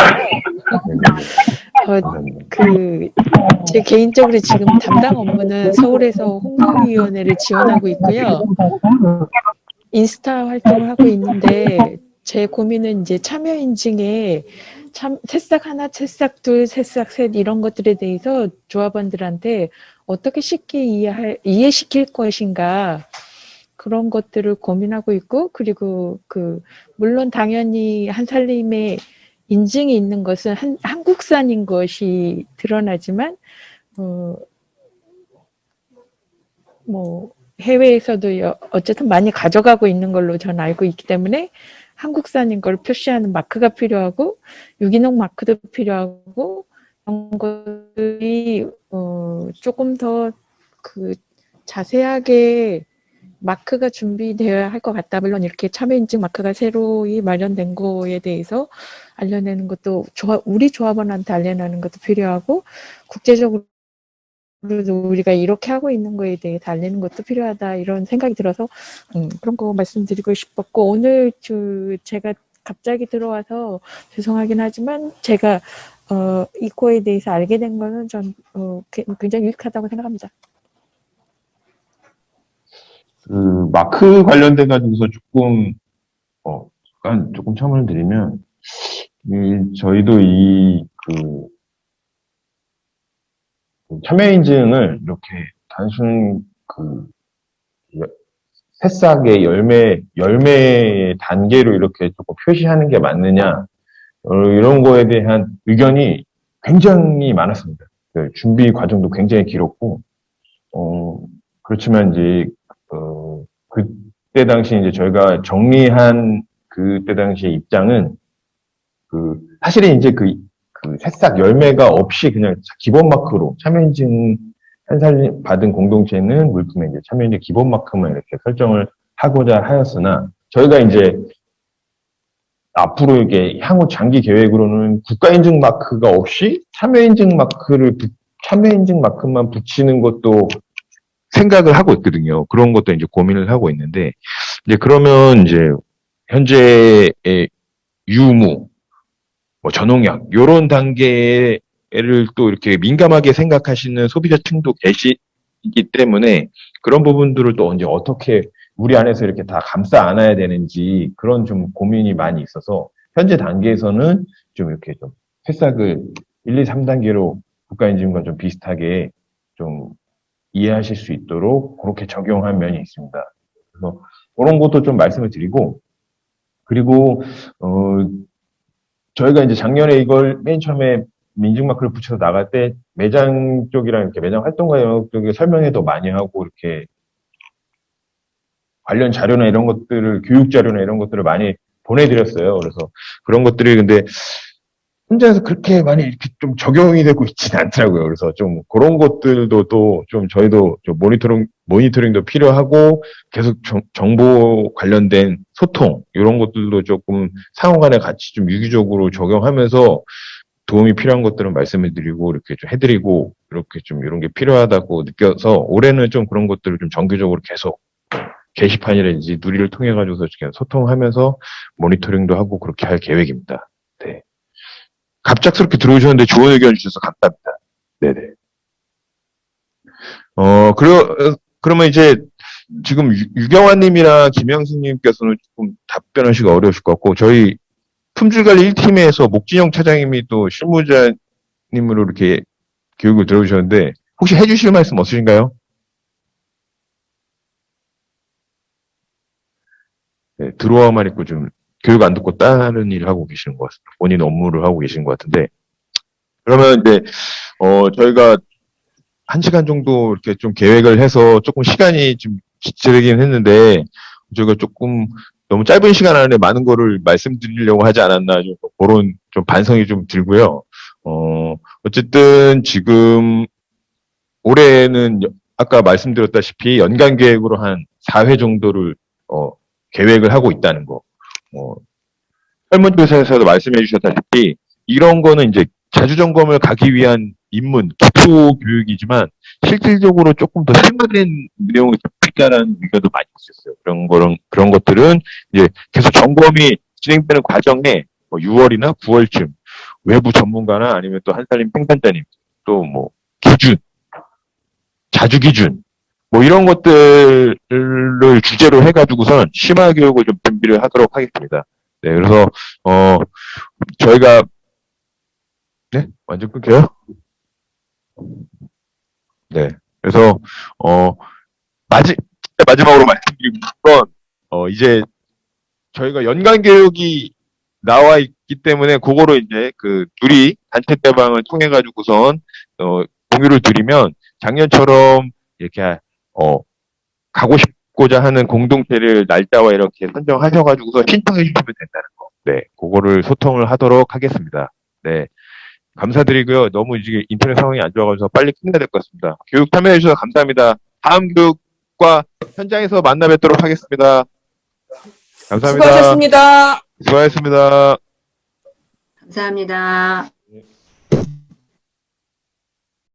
제 개인적으로 지금 담당 업무는 서울에서 홍보위원회를 지원하고 있고요. 인스타 활동을 하고 있는데 제 고민은 이제 참여 인증에 새싹 하나, 새싹 둘, 새싹 셋 이런 것들에 대해서 조합원들한테 어떻게 쉽게 이해시킬 것인가 그런 것들을 고민하고 있고 그리고 물론 당연히 한살림의 인증이 있는 것은 한국산인 것이 드러나지만 뭐 해외에서도 어쨌든 많이 가져가고 있는 걸로 저는 알고 있기 때문에 한국산인 걸 표시하는 마크가 필요하고 유기농 마크도 필요하고 이런 것들이 조금 더 자세하게 마크가 준비되어야 할 것 같다. 물론 이렇게 참여인증 마크가 새로이 마련된 거에 대해서 알려내는 것도 우리 조합원한테 알려내는 것도 필요하고 국제적으로 우리가 이렇게 하고 있는 거에 대해서 알리는 것도 필요하다 이런 생각이 들어서 그런 거 말씀드리고 싶었고 오늘 제가 갑자기 들어와서 죄송하긴 하지만 제가 이 코에 대해서 알게 된 거는 전 굉장히 유익하다고 생각합니다. 마크 관련돼 가지고서 조금 첨언을 드리면 저희도 참여 인증을 이렇게 단순 새싹의 열매 단계로 이렇게 조금 표시하는 게 맞느냐. 이런 거에 대한 의견이 굉장히 많았습니다. 그 준비 과정도 굉장히 길었고, 그렇지만 이제, 그때 당시 이제 저희가 정리한 그때 당시의 입장은, 사실은 이제 그 새싹 열매가 없이 그냥 기본 마크로 참여인증 한 살 받은 공동체는 물품에 이제 참여인증 기본 마크만 이렇게 설정을 하고자 하였으나, 저희가 이제 앞으로 이게 향후 장기 계획으로는 국가인증 마크가 없이 참여인증 마크만 붙이는 것도 생각을 하고 있거든요. 그런 것도 이제 고민을 하고 있는데, 이제 그러면 이제 현재의 유무, 뭐 전농약, 요런 단계를 또 이렇게 민감하게 생각하시는 소비자층도 계시기 때문에 그런 부분들을 또 이제 어떻게 우리 안에서 이렇게 다 감싸 안아야 되는지 그런 좀 고민이 많이 있어서 현재 단계에서는 좀 이렇게 좀 새싹을 1, 2, 3단계로 국가인증과 좀 비슷하게 좀 이해하실 수 있도록 그렇게 적용한 면이 있습니다. 그래서 그런 것도 좀 말씀을 드리고, 그리고 저희가 이제 작년에 이걸 맨 처음에 인증마크를 붙여서 나갈 때 매장 쪽이랑 이렇게 매장 활동가 영역 쪽에 설명회도 많이 하고 이렇게 관련 자료나 이런 것들을, 교육 자료나 이런 것들을 많이 보내드렸어요. 그래서 그런 것들이 근데 현장에서 그렇게 많이 이렇게 좀 적용이 되고 있지는 않더라고요. 그래서 좀 그런 것들도 또 좀 저희도 좀 모니터링도 필요하고 계속 정보 관련된 소통, 이런 것들도 조금 상호 간에 같이 좀 유기적으로 적용하면서 도움이 필요한 것들은 말씀을 드리고 이렇게 좀 해드리고 이렇게 좀 이런 게 필요하다고 느껴서 올해는 좀 그런 것들을 좀 정기적으로 계속 게시판이라든지 누리를 통해 가지고서 소통하면서 모니터링도 하고 그렇게 할 계획입니다. 네. 갑작스럽게 들어오셨는데 좋은 의견 주셔서 감사합니다. 네네. 그러면 이제 지금 유경환님이랑 김영수님께서는 조금 답변하시기가 어려우실 것 같고, 저희 품질관리 1팀에서 목진영 차장님이 또 실무자님으로 이렇게 교육을 들어오셨는데, 혹시 해주실 말씀 없으신가요? 네, 들어와만 있고 좀 교육 안 듣고 다른 일을 하고 계시는 것 같습니다. 본인 업무를 하고 계신 것 같은데. 그러면 이제, 저희가 1시간 정도 이렇게 좀 계획을 해서 조금 시간이 좀 지체되긴 했는데, 저희가 조금 너무 짧은 시간 안에 많은 거를 말씀드리려고 하지 않았나, 좀 그런 좀 반성이 좀 들고요. 어쨌든 지금 올해는 아까 말씀드렸다시피 연간 계획으로 한 4회 정도를, 계획을 하고 있다는 거. 설문조사에서도 말씀해 주셨다시피 이런 거는 이제 자주 점검을 가기 위한 입문, 기초 교육이지만 실질적으로 조금 더 심화된 내용이 있다라는 의견도 많이 있었어요. 그런 것들은 이제 계속 점검이 진행되는 과정에 6월이나 9월쯤 외부 전문가나 아니면 또 한살림 생산자님, 또 뭐 기준, 자주 기준, 뭐 이런 것들을 주제로 해가지고선 심화 교육을 좀 준비를 하도록 하겠습니다. 네, 그래서 저희가 네, 완전 끊겨요? 네, 그래서 마지막으로 말씀드리는 건 이제 저희가 연간 교육이 나와 있기 때문에 그거로 이제 그 누리 단체 대방을 통해 가지고선 공유를 드리면 작년처럼 이렇게 가고 싶고자 하는 공동체를 날짜와 이렇게 선정하셔가지고서 신청해 주시면 된다는 거. 네, 그거를 소통을 하도록 하겠습니다. 네, 감사드리고요. 너무 이제 인터넷 상황이 안 좋아가지고 빨리 끝내야 될 것 같습니다. 교육 참여해 주셔서 감사합니다. 다음 교육과 현장에서 만나 뵙도록 하겠습니다. 감사합니다. 수고하셨습니다. 수고하셨습니다. 감사합니다.